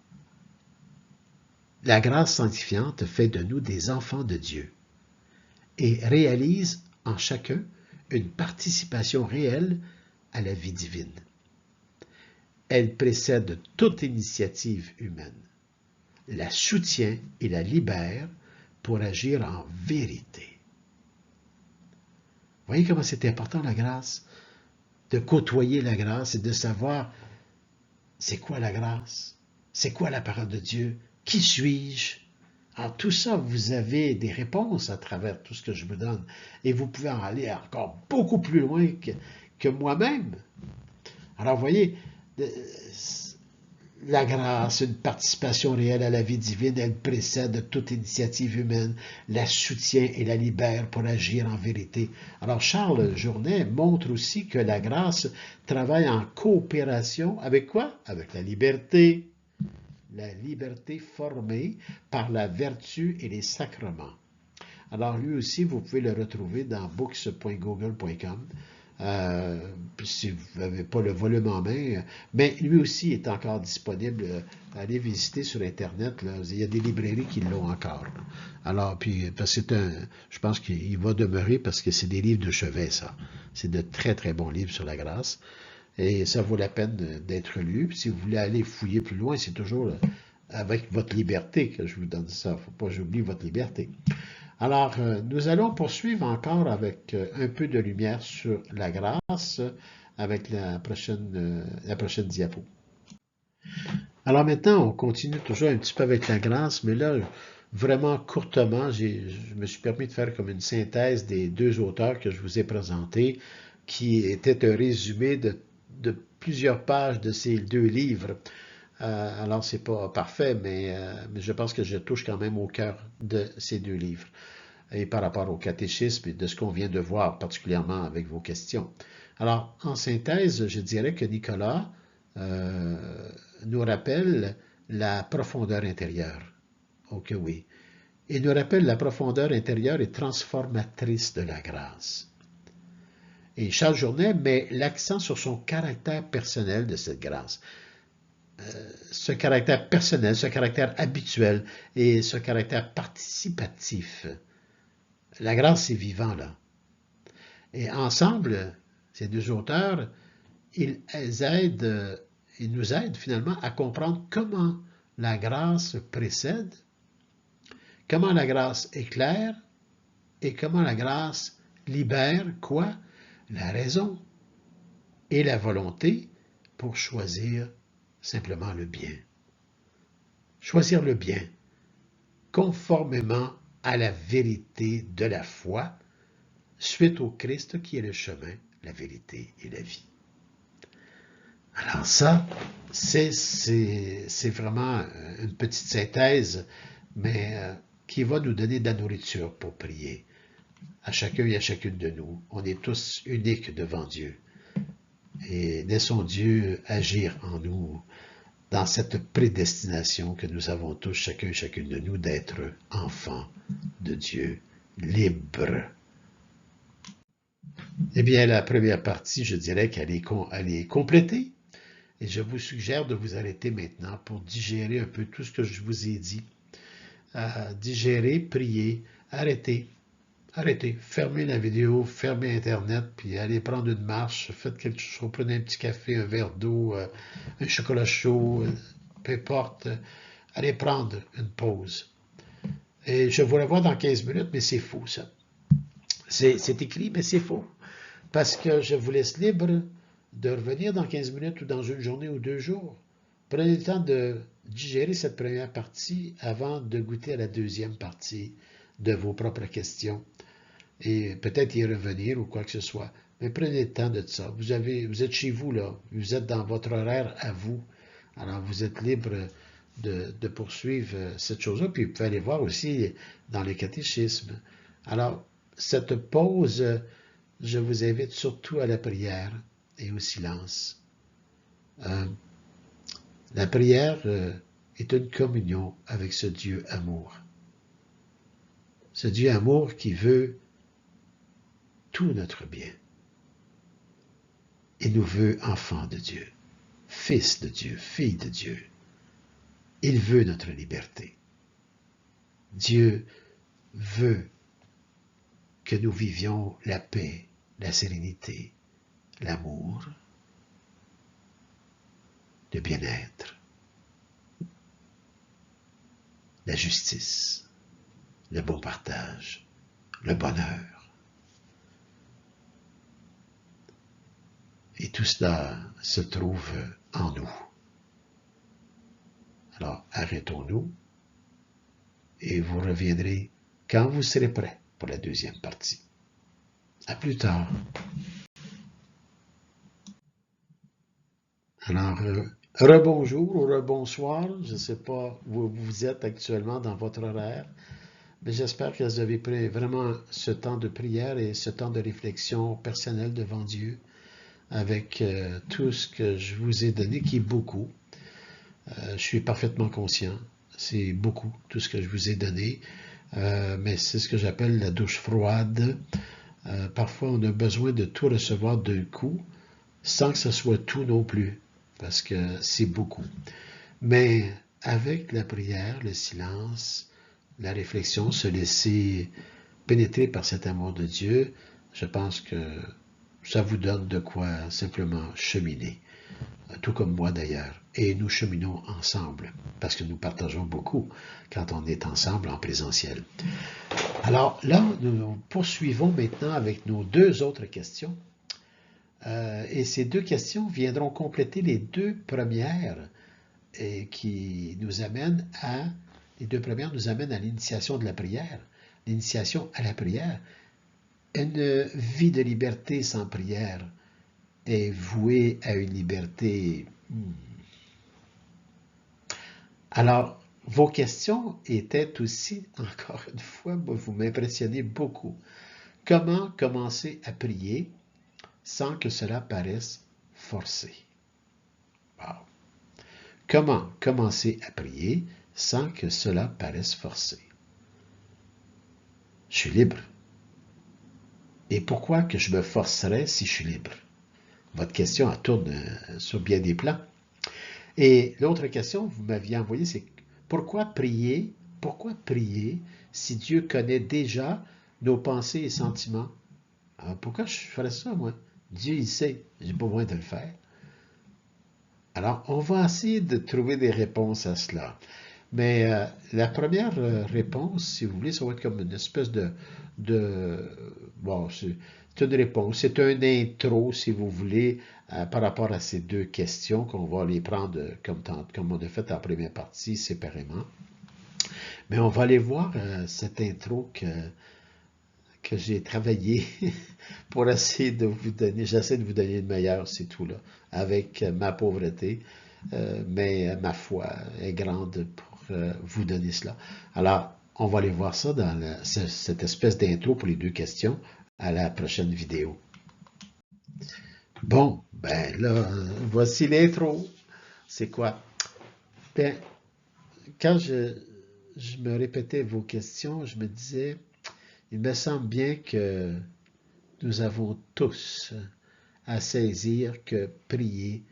La grâce sanctifiante fait de nous des enfants de Dieu et réalise en chacun une participation réelle à la vie divine. Elle précède toute initiative humaine, la soutient et la libère pour agir en vérité. Voyez comment c'est important la grâce, de côtoyer la grâce et de savoir c'est quoi la grâce, c'est quoi la parole de Dieu, qui suis-je. Alors tout ça, vous avez des réponses à travers tout ce que je vous donne et vous pouvez en aller encore beaucoup plus loin que moi-même. Alors, vous voyez, la grâce, une participation réelle à la vie divine, elle précède toute initiative humaine, la soutient et la libère pour agir en vérité. Alors, Charles Journet montre aussi que la grâce travaille en coopération avec quoi? Avec la liberté formée par la vertu et les sacrements. Alors, lui aussi, vous pouvez le retrouver dans books.google.com. Si vous n'avez pas le volume en main, mais lui aussi est encore disponible. Allez visiter sur Internet, là, il y a des librairies qui l'ont encore. Alors, puis, parce que je pense qu'il va demeurer parce que c'est des livres de chevet, ça. C'est de très, très bons livres sur la grâce. Et ça vaut la peine d'être lu. Puis si vous voulez aller fouiller plus loin, c'est toujours avec votre liberté que je vous donne ça. Il ne faut pas que j'oublie votre liberté. Alors, nous allons poursuivre encore avec un peu de lumière sur la grâce avec la prochaine diapo. Alors maintenant, on continue toujours un petit peu avec la grâce, mais là, vraiment courtement, je me suis permis de faire comme une synthèse des deux auteurs que je vous ai présentés, qui était un résumé de plusieurs pages de ces deux livres. Alors, c'est pas parfait, mais je pense que je touche quand même au cœur de ces deux livres et par rapport au catéchisme et de ce qu'on vient de voir, particulièrement avec vos questions. Alors, en synthèse, je dirais que Nicolas nous rappelle la profondeur intérieure. Ok, oui. Il nous rappelle la profondeur intérieure et transformatrice de la grâce. Et Charles Journet met l'accent sur son caractère personnel de cette grâce. Ce caractère personnel, ce caractère habituel et ce caractère participatif. La grâce est vivant, là. Et ensemble, ces deux auteurs, ils nous aident finalement à comprendre comment la grâce précède, comment la grâce éclaire et comment la grâce libère quoi? La raison et la volonté pour choisir simplement le bien. Choisir le bien, conformément à la vérité de la foi, suite au Christ qui est le chemin, la vérité et la vie. Alors ça, c'est vraiment une petite synthèse, mais qui va nous donner de la nourriture pour prier. À chacun et à chacune de nous, on est tous uniques devant Dieu. Et laissons Dieu agir en nous dans cette prédestination que nous avons tous, chacun et chacune de nous, d'être enfants de Dieu, libres. Eh bien, la première partie, je dirais qu'elle est complétée. Et je vous suggère de vous arrêter maintenant pour digérer un peu tout ce que je vous ai dit. Digérer, prier, arrêtez. Arrêtez. Fermez la vidéo, fermez Internet, puis allez prendre une marche, faites quelque chose, prenez un petit café, un verre d'eau, un chocolat chaud, peu importe. Allez prendre une pause. Et je vous revois dans 15 minutes, mais c'est faux, ça. C'est écrit, mais c'est faux. Parce que je vous laisse libre de revenir dans 15 minutes ou dans une journée ou 2 jours. Prenez le temps de digérer cette première partie avant de goûter à la deuxième partie de vos propres questions. et peut-être y revenir ou quoi que ce soit. Mais prenez le temps de ça. Vous êtes chez vous, là. Vous êtes dans votre horaire à vous. Alors, vous êtes libre de poursuivre cette chose-là. Puis, vous pouvez aller voir aussi dans les catéchismes. Alors, cette pause, je vous invite surtout à la prière et au silence. Euh, la prière est une communion avec ce Dieu amour. Ce Dieu amour qui veut tout notre bien. Il nous veut enfants de Dieu, fils de Dieu, filles de Dieu. Il veut notre liberté. Dieu veut que nous vivions la paix, la sérénité, l'amour, le bien-être, la justice, le bon partage, le bonheur. Et tout cela se trouve en nous. Alors, arrêtons-nous et vous reviendrez quand vous serez prêts pour la deuxième partie. À plus tard. Alors, rebonjour ou rebonsoir, je ne sais pas où vous êtes actuellement dans votre horaire, mais j'espère que vous avez pris vraiment ce temps de prière et ce temps de réflexion personnelle devant Dieu avec tout ce que je vous ai donné, qui est beaucoup. Je suis parfaitement conscient, c'est beaucoup tout ce que je vous ai donné, mais c'est ce que j'appelle la douche froide. Parfois, on a besoin de tout recevoir d'un coup, sans que ce soit tout non plus, parce que c'est beaucoup. Mais avec la prière, le silence, la réflexion, se laisser pénétrer par cet amour de Dieu, je pense que ça vous donne de quoi simplement cheminer, tout comme moi d'ailleurs. Et nous cheminons ensemble, parce que nous partageons beaucoup quand on est ensemble en présentiel. Alors là, nous poursuivons maintenant avec nos deux autres questions. Et ces deux questions viendront compléter les deux premières qui nous amènent à... Les deux premières nous amènent à l'initiation de la prière. L'initiation à la prière. Une vie de liberté sans prière est vouée à une liberté... Alors, vos questions étaient aussi, encore une fois, vous m'impressionnez beaucoup. Comment commencer à prier sans que cela paraisse forcé? Wow. Comment commencer à prier sans que cela paraisse forcé? Je suis libre. Et pourquoi que je me forcerais si je suis libre? Votre question, elle tourne sur bien des plans. Et l'autre question que vous m'aviez envoyée, c'est pourquoi prier si Dieu connaît déjà nos pensées et sentiments? Alors, pourquoi je ferais ça, moi? Dieu, il sait, j'ai pas besoin de le faire. Alors, on va essayer de trouver des réponses à cela. Mais la première réponse, si vous voulez, ça va être comme une espèce bon, c'est une réponse, c'est un intro, si vous voulez, par rapport à ces deux questions qu'on va les prendre comme on a fait en première partie séparément. Mais on va aller voir cette intro que j'ai travaillé pour essayer de vous donner, j'essaie de vous donner le meilleur, c'est tout là, avec ma pauvreté, mais ma foi est grande pour vous donner cela. Alors, on va aller voir ça dans cette espèce d'intro pour les deux questions à la prochaine vidéo. Bon, ben là, voici l'intro. C'est quoi? Ben, quand je me répétais vos questions, je me disais, il me semble bien que nous avons tous à saisir que prier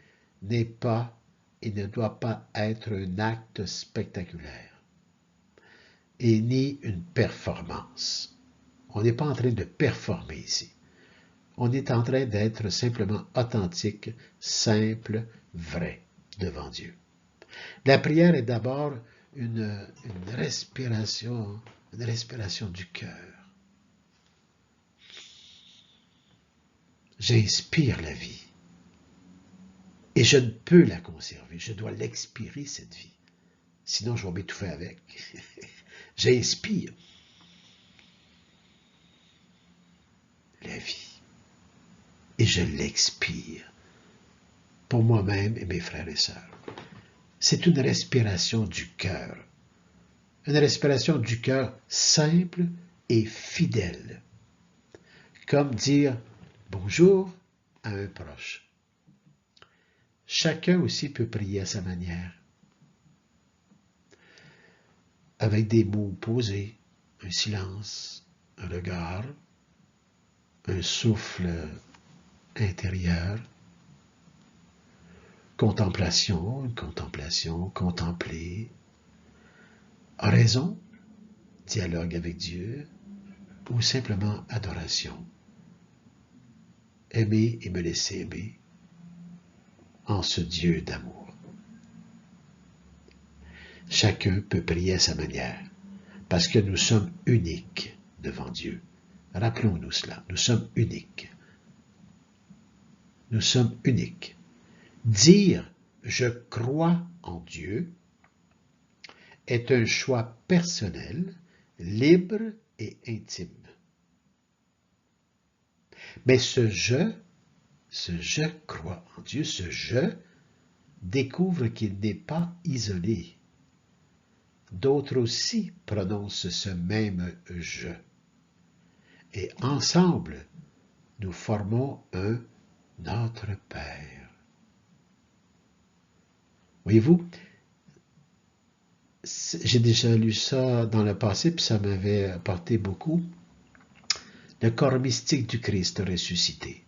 n'est pas et ne doit pas être un acte spectaculaire et ni une performance. On n'est pas en train de performer ici. On est en train d'être simplement authentique, simple, vrai devant Dieu. La prière est d'abord une respiration du cœur. J'inspire la vie. Et je ne peux la conserver. Je dois l'expirer, cette vie. Sinon, je vais m'étouffer avec. J'inspire. la vie. Et je l'expire pour moi-même et mes frères et sœurs. C'est une respiration du cœur. Une respiration du cœur simple et fidèle. Comme dire bonjour à un proche. Chacun aussi peut prier à sa manière. Avec des mots posés, un silence, un regard, un souffle intérieur, contemplation, une contemplation, contempler, oraison, dialogue avec Dieu, ou simplement adoration. Aimer et me laisser aimer en ce Dieu d'amour. Chacun peut prier à sa manière, parce que nous sommes uniques devant Dieu. Rappelons-nous cela, nous sommes uniques. Nous sommes uniques. Dire « je crois en Dieu » est un choix personnel, libre et intime. Mais ce je crois en Dieu, ce je découvre qu'il n'est pas isolé. D'autres aussi prononcent ce même je. Et ensemble, nous formons un Notre Père. Voyez-vous, j'ai déjà lu ça dans le passé, puis ça m'avait apporté beaucoup. Le corps mystique du Christ ressuscité.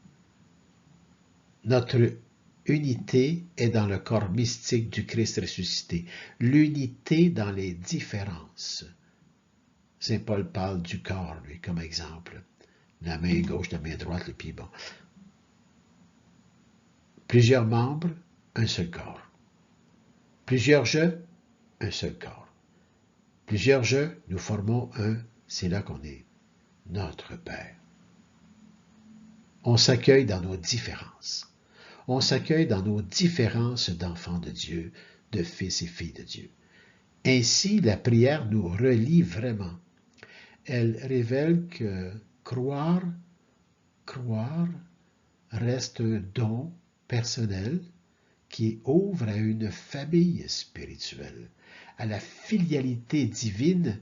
Notre unité est dans le corps mystique du Christ ressuscité. L'unité dans les différences. Saint Paul parle du corps, lui, comme exemple. La main gauche, la main droite, le pied bon. Plusieurs membres, un seul corps. Plusieurs je, un seul corps. Plusieurs je, nous formons un, c'est là qu'on est, notre Père. On s'accueille dans nos différences. On s'accueille dans nos différences d'enfants de Dieu, de fils et filles de Dieu. Ainsi, la prière nous relie vraiment. Elle révèle que croire reste un don personnel qui ouvre à une famille spirituelle, à la filialité divine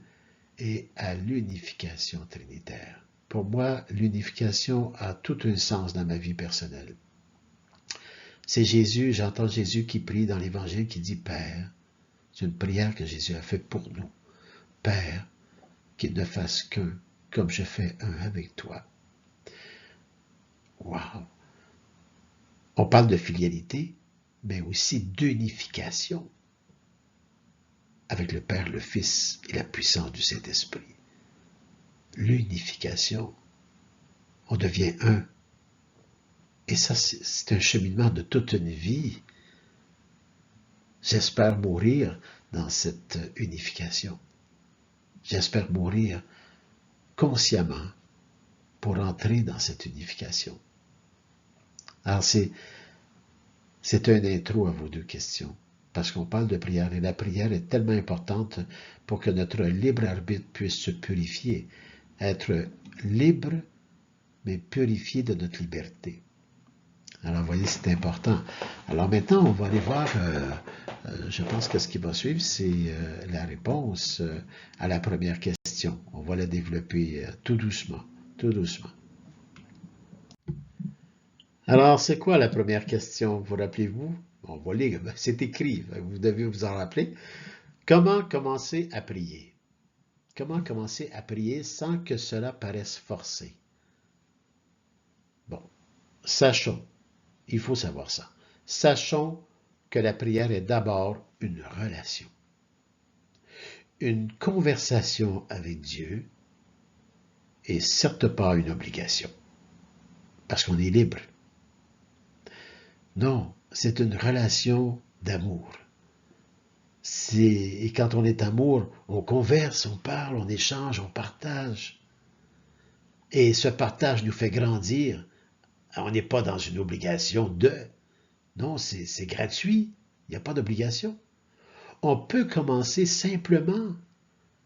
et à l'unification trinitaire. Pour moi, l'unification a tout un sens dans ma vie personnelle. C'est Jésus, j'entends Jésus qui prie dans l'Évangile qui dit « Père », c'est une prière que Jésus a faite pour nous. « Père, qu'il ne fasse qu'un, comme je fais un avec toi. » Wow! On parle de filialité, mais aussi d'unification avec le Père, le Fils et la puissance du Saint-Esprit. L'unification, on devient un. Et ça, c'est un cheminement de toute une vie. J'espère mourir dans cette unification. J'espère mourir consciemment pour entrer dans cette unification. Alors, c'est un intro à vos deux questions, parce qu'on parle de prière, et la prière est tellement importante pour que notre libre arbitre puisse se purifier, être libre, mais purifié de notre liberté. Alors, vous voyez, c'est important. Alors maintenant, on va aller voir, je pense que ce qui va suivre, c'est la réponse à la première question. On va la développer tout doucement, tout doucement. Alors, c'est quoi la première question? Vous rappelez-vous? On va lire, c'est écrit, vous devez vous en rappeler. Comment commencer à prier? Comment commencer à prier sans que cela paraisse forcé? Bon, sachons. Il faut savoir ça. Sachons que la prière est d'abord une relation. Une conversation avec Dieu et certes pas une obligation. Parce qu'on est libre. Non, c'est une relation d'amour. Et quand on est amour, on converse, on parle, on échange, on partage. Et ce partage nous fait grandir. On n'est pas dans une obligation de... Non, c'est gratuit. Il n'y a pas d'obligation. On peut commencer simplement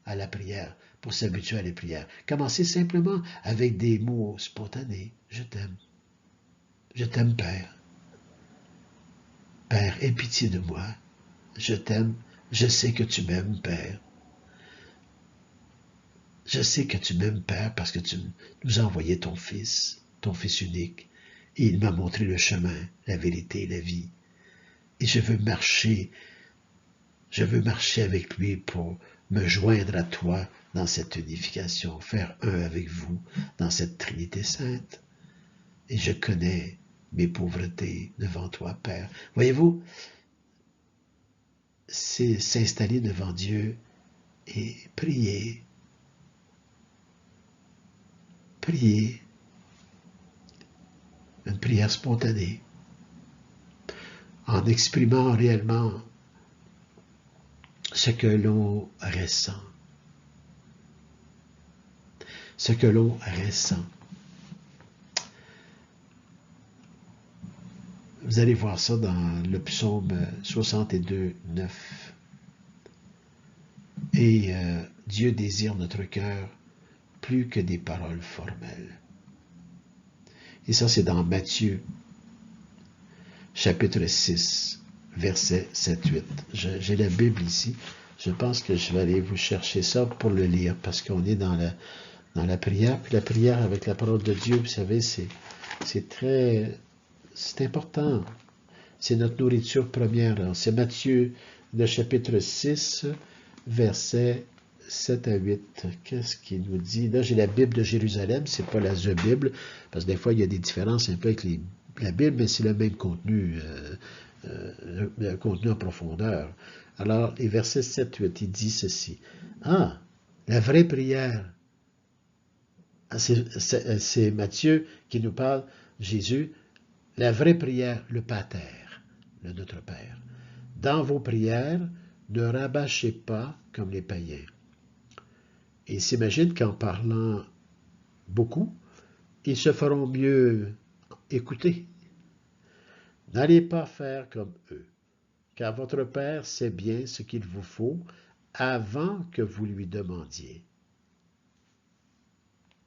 à la prière. pour s'habituer à les prières. Commencez simplement avec des mots spontanés. Je t'aime. Je t'aime, Père. Père, aie pitié de moi. Je t'aime. Je sais que tu m'aimes, Père. Je sais que tu m'aimes, Père, parce que tu nous as envoyé ton Fils unique. Et il m'a montré le chemin, la vérité et la vie. Et je veux marcher avec lui pour me joindre à toi dans cette unification, faire un avec vous dans cette Trinité sainte. Et je connais mes pauvretés devant toi, Père. Voyez-vous, c'est s'installer devant Dieu et prier. Prier. Une prière spontanée. En exprimant réellement ce que l'on ressent. Ce que l'on ressent. Vous allez voir ça dans le psaume 62, 9. Et Dieu désire notre cœur plus que des paroles formelles. Et ça, c'est dans Matthieu, chapitre 6, versets 7-8. J'ai la Bible ici. Je pense que je vais aller vous chercher ça pour le lire, parce qu'on est dans la prière. Puis la prière avec la parole de Dieu, vous savez, c'est important. C'est notre nourriture première. C'est Matthieu, le chapitre 6, versets 7 à 8. Qu'est-ce qu'il nous dit? Là, j'ai la Bible de Jérusalem, c'est pas la The Bible, parce que des fois, il y a des différences un peu avec la Bible, mais c'est le même contenu, le contenu en profondeur. Alors, les versets 7, 8, il dit ceci. Ah, la vraie prière. C'est Matthieu qui nous parle, Jésus, la vraie prière, le Pater, le Notre Père. Dans vos prières, ne rabâchez pas comme les païens. Et il s'imagine qu'en parlant beaucoup, ils se feront mieux écouter. N'allez pas faire comme eux, car votre Père sait bien ce qu'il vous faut avant que vous lui demandiez.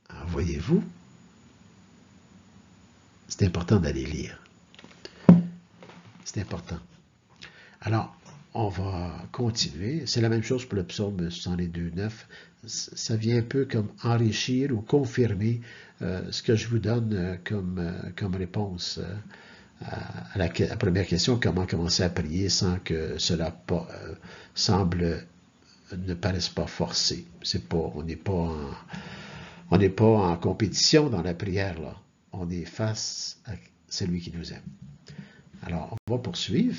Alors, voyez-vous, c'est important d'aller lire. C'est important. Alors, on va continuer. C'est la même chose pour le psaume 102, 9. Ça vient un peu comme enrichir ou confirmer ce que je vous donne comme réponse à la première question, comment commencer à prier sans que cela ne paraisse pas forcé. On n'est pas en compétition dans la prière, là. On est face à celui qui nous aime. Alors, on va poursuivre.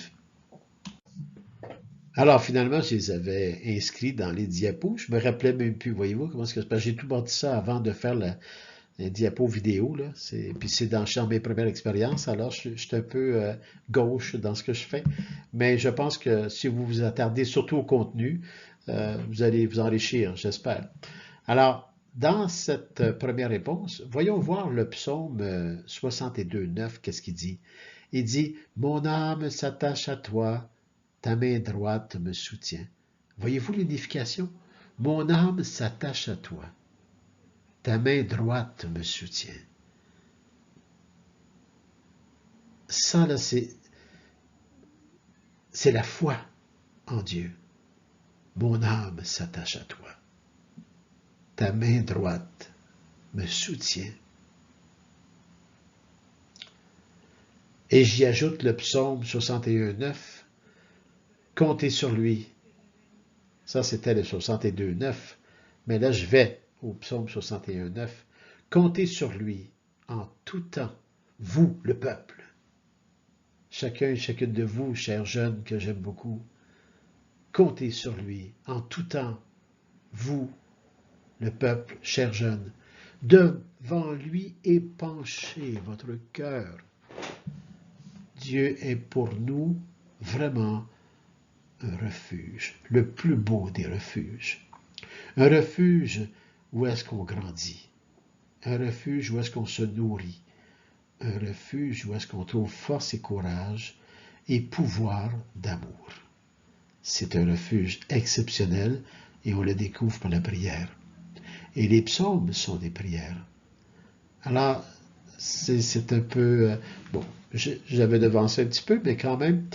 Alors, finalement, je les avais inscrits dans les diapos. Je me rappelais même plus, voyez-vous, comment est-ce que c'est parce que j'ai tout bâti ça avant de faire la diapo vidéo, là. Puis c'est dans mes premières expériences, alors je suis un peu gauche dans ce que je fais. Mais je pense que si vous vous attardez surtout au contenu, vous allez vous enrichir, j'espère. Alors, dans cette première réponse, voyons voir le psaume 62, 9, qu'est-ce qu'il dit? Il dit, « Mon âme s'attache à toi, ta main droite me soutient. » Voyez-vous l'unification? Mon âme s'attache à toi. Ta main droite me soutient. Ça, là, c'est la foi en Dieu. Mon âme s'attache à toi. Ta main droite me soutient. Et j'y ajoute le psaume 61, 9. Comptez sur lui. Ça, c'était le 62, 9. Mais là, je vais au psaume 61, 9. Comptez sur lui en tout temps, vous, le peuple. Chacun et chacune de vous, chers jeunes que j'aime beaucoup, comptez sur lui en tout temps, vous, le peuple, chers jeunes. Devant lui épanchez votre cœur. Dieu est pour nous vraiment un refuge, le plus beau des refuges. Un refuge où est-ce qu'on grandit. Un refuge où est-ce qu'on se nourrit. Un refuge où est-ce qu'on trouve force et courage et pouvoir d'amour. C'est un refuge exceptionnel et on le découvre par la prière. Et les psaumes sont des prières. Alors, c'est un peu... bon, j'avais devancé un petit peu, mais quand même,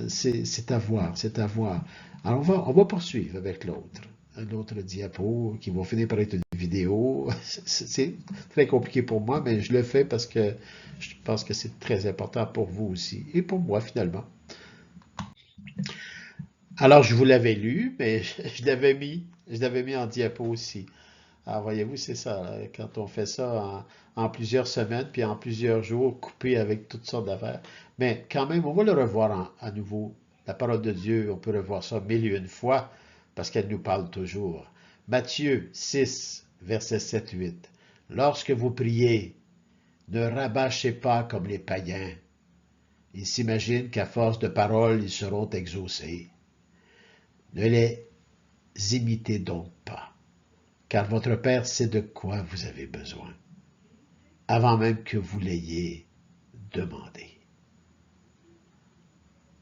c'est à voir, c'est à voir. Alors, on va poursuivre avec l'autre diapo qui va finir par être une vidéo. C'est très compliqué pour moi, mais je le fais parce que je pense que c'est très important pour vous aussi et pour moi finalement. Alors, je vous l'avais lu, mais je l'avais mis en diapo aussi. Alors, voyez-vous, c'est ça, là, quand on fait ça en plusieurs semaines, puis en plusieurs jours, coupé avec toutes sortes d'affaires. Mais quand même, on va le revoir à nouveau. La parole de Dieu, on peut revoir ça mille et une fois, parce qu'elle nous parle toujours. Matthieu 6, versets 7-8. Lorsque vous priez, ne rabâchez pas comme les païens. Ils s'imaginent qu'à force de paroles, ils seront exaucés. Ne les imitez donc pas, car votre Père sait de quoi vous avez besoin, avant même que vous l'ayez demandé.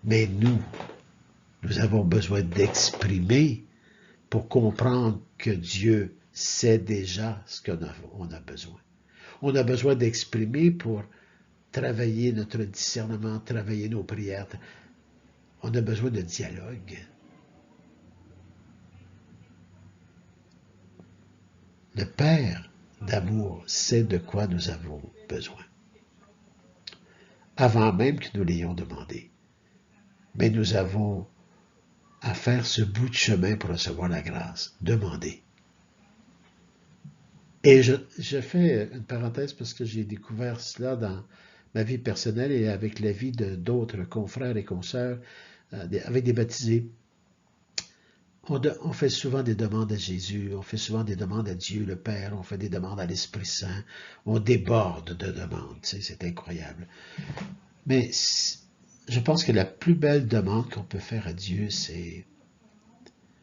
Mais nous avons besoin d'exprimer pour comprendre que Dieu sait déjà ce qu'on a besoin. On a besoin d'exprimer pour travailler notre discernement, travailler nos prières. On a besoin de dialogue. Le Père d'amour sait de quoi nous avons besoin, avant même que nous l'ayons demandé. Mais nous avons à faire ce bout de chemin pour recevoir la grâce. Demander. Et je fais une parenthèse parce que j'ai découvert cela dans ma vie personnelle et avec la vie de d'autres confrères et consoeurs, avec des baptisés. On fait souvent des demandes à Jésus, on fait souvent des demandes à Dieu le Père, on fait des demandes à l'Esprit Saint, on déborde de demandes, c'est incroyable. Mais je pense que la plus belle demande qu'on peut faire à Dieu, c'est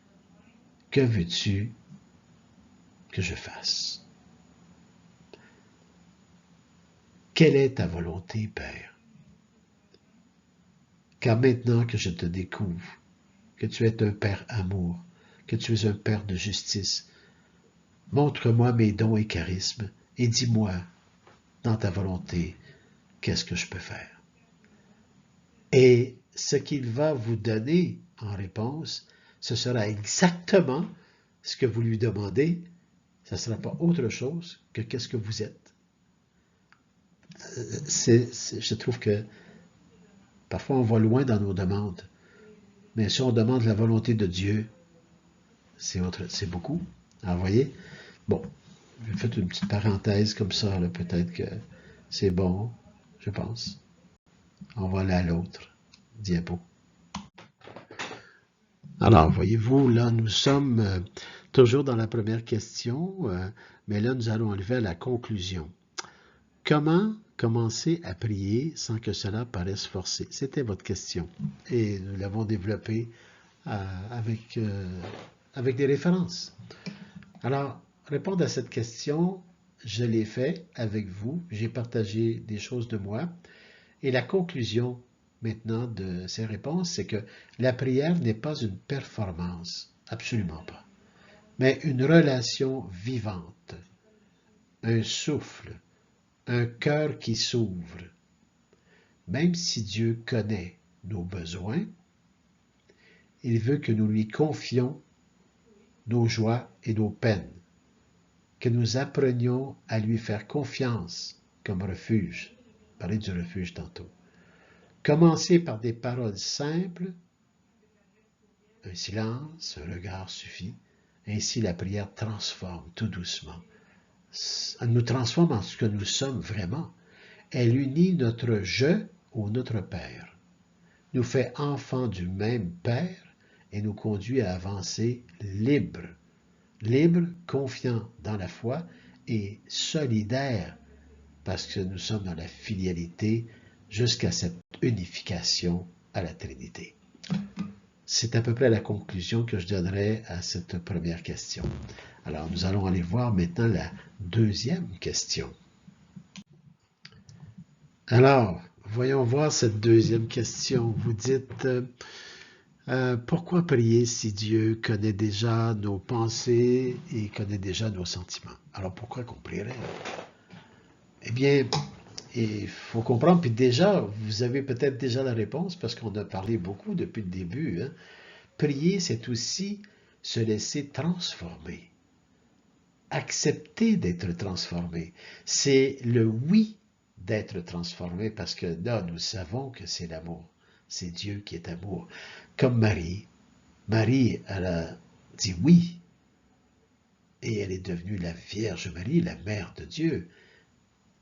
« Que veux-tu que je fasse? Quelle est ta volonté, Père? Car maintenant que je te découvre, que tu es un Père amour, que tu es un Père de justice, montre-moi mes dons et charismes et dis-moi, dans ta volonté, qu'est-ce que je peux faire? » Et ce qu'il va vous donner en réponse, ce sera exactement ce que vous lui demandez. Ce ne sera pas autre chose que qu'est-ce que vous êtes. Je trouve que parfois on va loin dans nos demandes. Mais si on demande la volonté de Dieu, c'est beaucoup. Alors, vous voyez? Bon, j'ai fait une petite parenthèse comme ça, peut-être que c'est bon, je pense. On va aller à l'autre diapo. Alors, voyez-vous, là, nous sommes toujours dans la première question, mais là, nous allons arriver à la conclusion. Comment commencer à prier sans que cela paraisse forcé? C'était votre question. Et nous l'avons développée avec des références. Alors, répondre à cette question, je l'ai fait avec vous. J'ai partagé des choses de moi. Et la conclusion maintenant de ces réponses, c'est que la prière n'est pas une performance, absolument pas, mais une relation vivante, un souffle, un cœur qui s'ouvre. Même si Dieu connaît nos besoins, il veut que nous lui confions nos joies et nos peines, que nous apprenions à lui faire confiance comme refuge. Parler du refuge tantôt. Commencer par des paroles simples, un silence, un regard suffit. Ainsi, la prière transforme tout doucement. Elle nous transforme en ce que nous sommes vraiment. Elle unit notre je au notre Père, nous fait enfants du même Père et nous conduit à avancer libres, confiants dans la foi et solidaires parce que nous sommes dans la filialité jusqu'à cette unification à la Trinité. C'est à peu près la conclusion que je donnerai à cette première question. Alors, nous allons aller voir maintenant la deuxième question. Alors, voyons voir cette deuxième question. Vous dites, Pourquoi prier si Dieu connaît déjà nos pensées et connaît déjà nos sentiments? Alors pourquoi qu'on prierait? Eh bien, il faut comprendre, puis déjà, vous avez peut-être déjà la réponse parce qu'on a parlé beaucoup depuis le début, hein. Prier, c'est aussi se laisser transformer, accepter d'être transformé. C'est le oui d'être transformé parce que là, nous savons que c'est l'amour. C'est Dieu qui est amour. Comme Marie. Marie, elle a dit oui et elle est devenue la Vierge Marie, la mère de Dieu.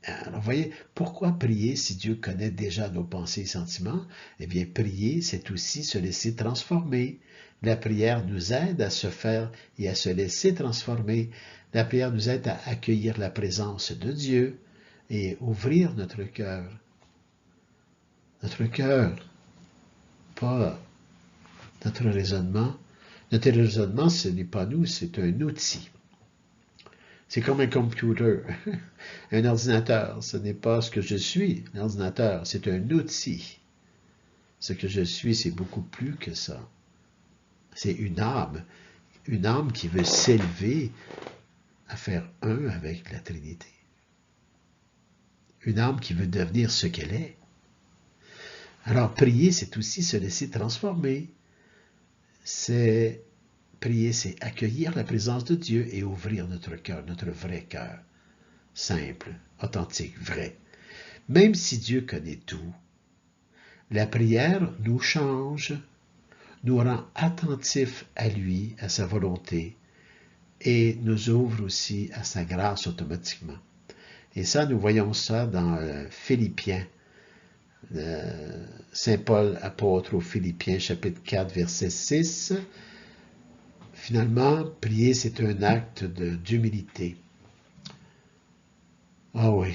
Alors, vous voyez, pourquoi prier si Dieu connaît déjà nos pensées et sentiments? Eh bien, prier, c'est aussi se laisser transformer. La prière nous aide à se faire et à se laisser transformer. La prière nous aide à accueillir la présence de Dieu et ouvrir notre cœur. Notre cœur, pas notre raisonnement. Notre raisonnement, ce n'est pas nous, c'est un outil. C'est comme un computer, un ordinateur. Ce n'est pas ce que je suis, l'ordinateur, c'est un outil. Ce que je suis, c'est beaucoup plus que ça. C'est une âme qui veut s'élever à faire un avec la Trinité. Une âme qui veut devenir ce qu'elle est. Alors, prier, c'est aussi se laisser transformer. Prier, c'est accueillir la présence de Dieu et ouvrir notre cœur, notre vrai cœur. Simple, authentique, vrai. Même si Dieu connaît tout, la prière nous change, nous rend attentifs à lui, à sa volonté, et nous ouvre aussi à sa grâce automatiquement. Et ça, nous voyons ça dans Philippiens, Saint Paul apôtre aux Philippiens, chapitre 4, verset 6. Finalement, prier, c'est un acte d'humilité. Ah oui,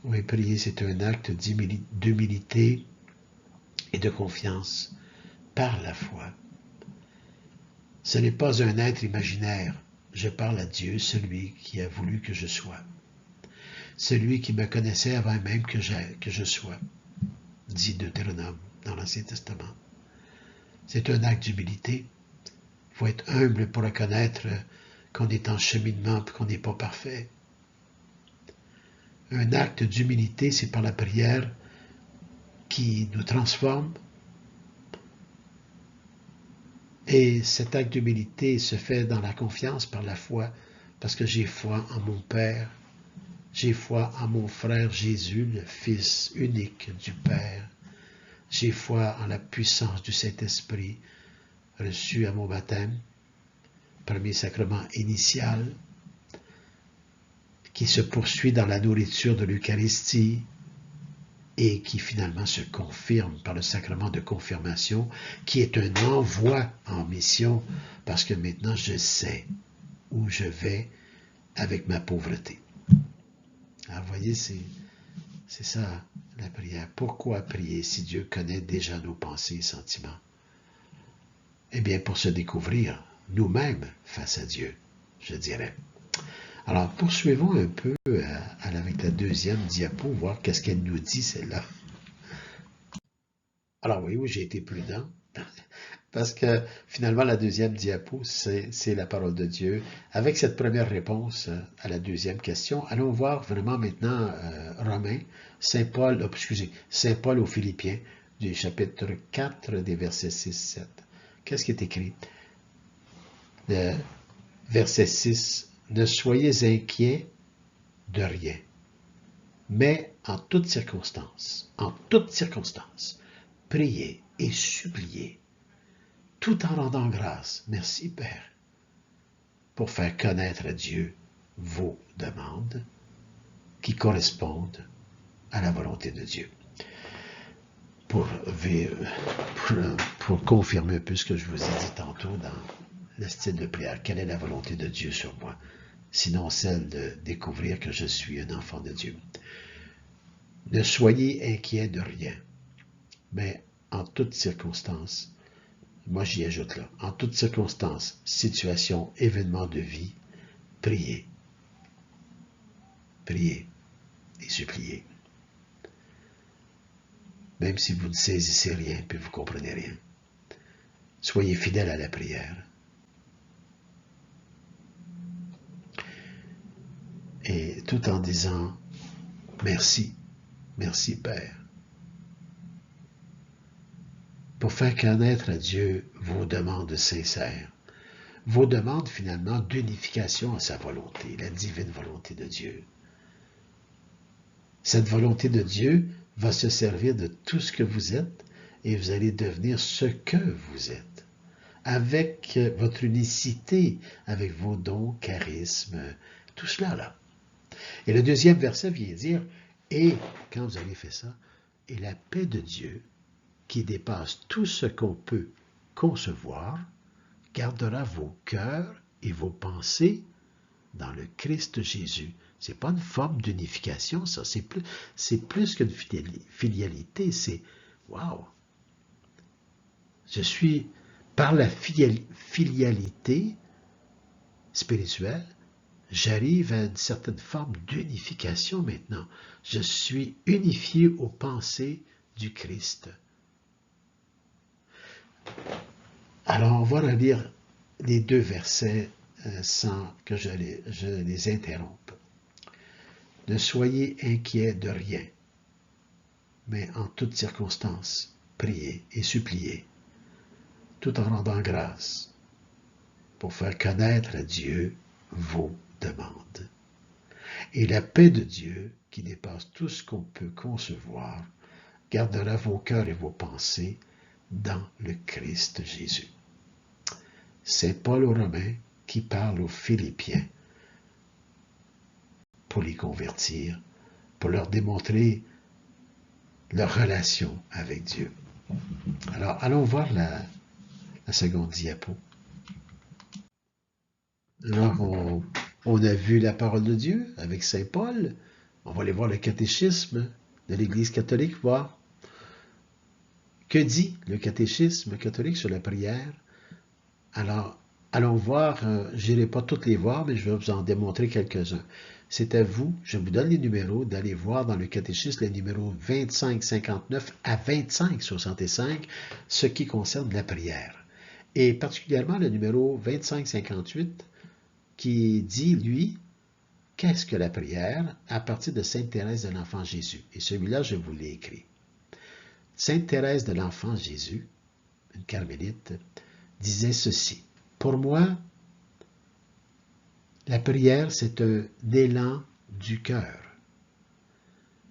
oui, prier, c'est un acte d'humilité et de confiance par la foi. Ce n'est pas un être imaginaire. Je parle à Dieu, celui qui a voulu que je sois. Celui qui me connaissait avant même que je sois, dit Deutéronome dans l'Ancien Testament. C'est un acte d'humilité. Il faut être humble pour reconnaître qu'on est en cheminement et qu'on n'est pas parfait. Un acte d'humilité, c'est par la prière qui nous transforme. Et cet acte d'humilité se fait dans la confiance par la foi, parce que j'ai foi en mon Père, j'ai foi en mon frère Jésus, le Fils unique du Père. J'ai foi en la puissance du Saint-Esprit reçu à mon baptême, premier sacrement initial, qui se poursuit dans la nourriture de l'Eucharistie et qui finalement se confirme par le sacrement de confirmation, qui est un envoi en mission, parce que maintenant je sais où je vais avec ma pauvreté. Alors, vous voyez, c'est ça la prière. Pourquoi prier si Dieu connaît déjà nos pensées et sentiments? Eh bien, pour se découvrir nous-mêmes face à Dieu, je dirais. Alors, poursuivons un peu avec la deuxième diapo, voir qu'est-ce qu'elle nous dit, celle-là. Alors, oui, j'ai été prudent, parce que finalement, la deuxième diapo, c'est la parole de Dieu. Avec cette première réponse à la deuxième question, allons voir vraiment maintenant Romains, Saint Paul aux Philippiens, du chapitre 4, des versets 6-7. Qu'est-ce qui est écrit? Le verset 6, « Ne soyez inquiets de rien, mais en toutes circonstances, priez et suppliez, tout en rendant grâce, merci Père, pour faire connaître à Dieu vos demandes qui correspondent à la volonté de Dieu. » Pour confirmer un peu ce que je vous ai dit tantôt dans le style de prière, quelle est la volonté de Dieu sur moi, sinon celle de découvrir que je suis un enfant de Dieu. Ne soyez inquiets de rien, mais en toutes circonstances, moi j'y ajoute là, en toutes circonstances, situation, événement de vie, priez. Priez et suppliez. Même si vous ne saisissez rien, puis vous ne comprenez rien. Soyez fidèles à la prière. Et tout en disant merci, merci Père, pour faire connaître à Dieu vos demandes sincères, vos demandes finalement d'unification à sa volonté, la divine volonté de Dieu. Cette volonté de Dieu va se servir de tout ce que vous êtes et vous allez devenir ce que vous êtes, avec votre unicité, avec vos dons, charismes, tout cela là. Et le deuxième verset vient dire, et quand vous avez fait ça, et la paix de Dieu, qui dépasse tout ce qu'on peut concevoir, gardera vos cœurs et vos pensées dans le Christ Jésus. C'est pas une forme d'unification, ça. C'est plus qu'une filialité. C'est, wow! Je suis, par la filialité spirituelle, j'arrive à une certaine forme d'unification maintenant. Je suis unifié aux pensées du Christ. Alors, on va relire les deux versets sans que je les interrompe. Ne soyez inquiets de rien, mais en toutes circonstances, priez et suppliez, tout en rendant grâce, pour faire connaître à Dieu vos demandes. Et la paix de Dieu, qui dépasse tout ce qu'on peut concevoir, gardera vos cœurs et vos pensées dans le Christ Jésus. C'est Paul aux Romains qui parle aux Philippiens pour les convertir, pour leur démontrer leur relation avec Dieu. Alors, allons voir la seconde diapo. Alors, on a vu la parole de Dieu avec Saint Paul. On va aller voir le catéchisme de l'Église catholique, voir que dit le catéchisme catholique sur la prière. Alors, allons voir, je n'irai pas toutes les voir, mais je vais vous en démontrer quelques-uns. C'est à vous, je vous donne les numéros, d'aller voir dans le catéchisme les numéros 2559 à 2565, ce qui concerne la prière. Et particulièrement le numéro 2558, qui dit, lui, qu'est-ce que la prière à partir de Sainte Thérèse de l'Enfant Jésus. Et celui-là, je vous l'ai écrit. Sainte Thérèse de l'Enfant Jésus, une carmélite, disait ceci. Pour moi, la prière, c'est un élan du cœur.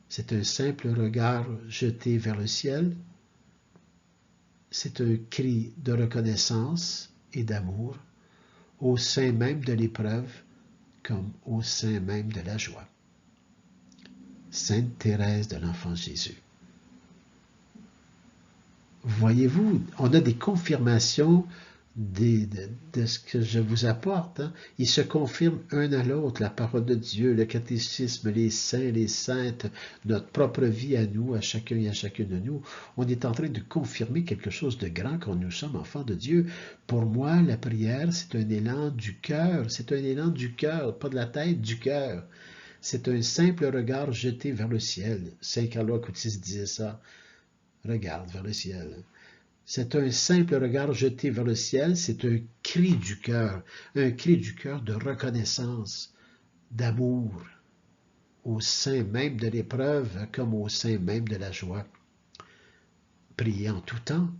C'est un simple regard jeté vers le ciel. C'est un cri de reconnaissance et d'amour au sein même de l'épreuve comme au sein même de la joie. Sainte Thérèse de l'Enfant Jésus. Voyez-vous, on a des confirmations de ce que je vous apporte. Hein. Ils se confirment un à l'autre, la parole de Dieu, le catéchisme, les saints, les saintes, notre propre vie à nous, à chacun et à chacune de nous. On est en train de confirmer quelque chose de grand quand nous sommes enfants de Dieu. Pour moi, la prière, c'est un élan du cœur. C'est un élan du cœur, pas de la tête, du cœur. C'est un simple regard jeté vers le ciel. Saint Carlo Acutis disait ça. Regarde vers le ciel. C'est un simple regard jeté vers le ciel, c'est un cri du cœur de reconnaissance, d'amour, au sein même de l'épreuve comme au sein même de la joie. Prier en tout temps.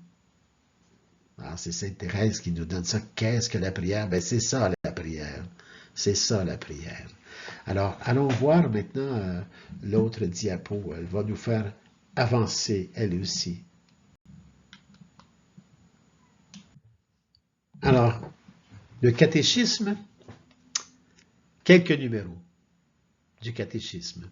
Alors, c'est Sainte Thérèse qui nous donne ça. Qu'est-ce que la prière? Ben, c'est ça la prière. C'est ça la prière. Alors, allons voir maintenant l'autre diapo. Elle va nous faire avancer, elle aussi. Alors, le catéchisme, quelques numéros du catéchisme,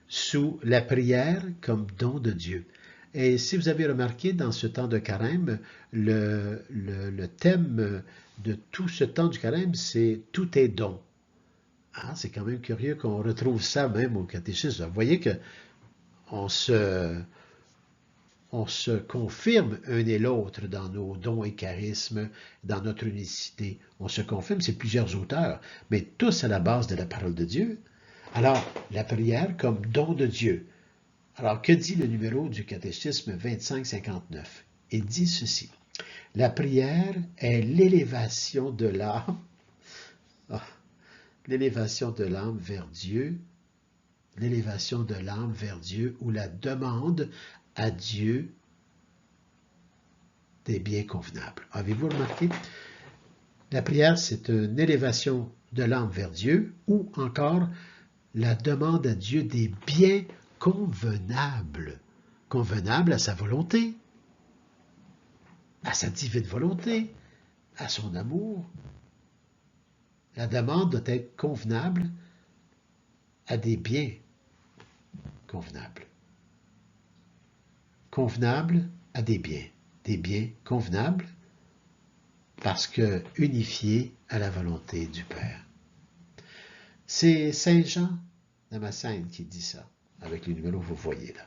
sous la prière comme don de Dieu. Et si vous avez remarqué, dans ce temps de carême, le thème de tout ce temps du carême, c'est « tout est don ». Ah, c'est quand même curieux qu'on retrouve ça même au catéchisme. Vous voyez qu'on se confirme un et l'autre dans nos dons et charismes, dans notre unicité. On se confirme, c'est plusieurs auteurs, mais tous à la base de la parole de Dieu. Alors, la prière comme don de Dieu. Alors, que dit le numéro du catéchisme 2559? Il dit ceci. La prière est l'élévation de l'âme, l'élévation de l'âme vers Dieu, l'élévation de l'âme vers Dieu ou la demande à Dieu des biens convenables. Avez-vous remarqué? La prière, c'est une élévation de l'âme vers Dieu ou encore la demande à Dieu des biens convenables. Convenables à sa volonté, à sa divine volonté, à son amour. La demande doit être convenable à des biens convenables. Convenable à des biens convenables parce que unifiés à la volonté du Père. C'est Saint Jean Damascène qui dit ça, avec le numéro que vous voyez là.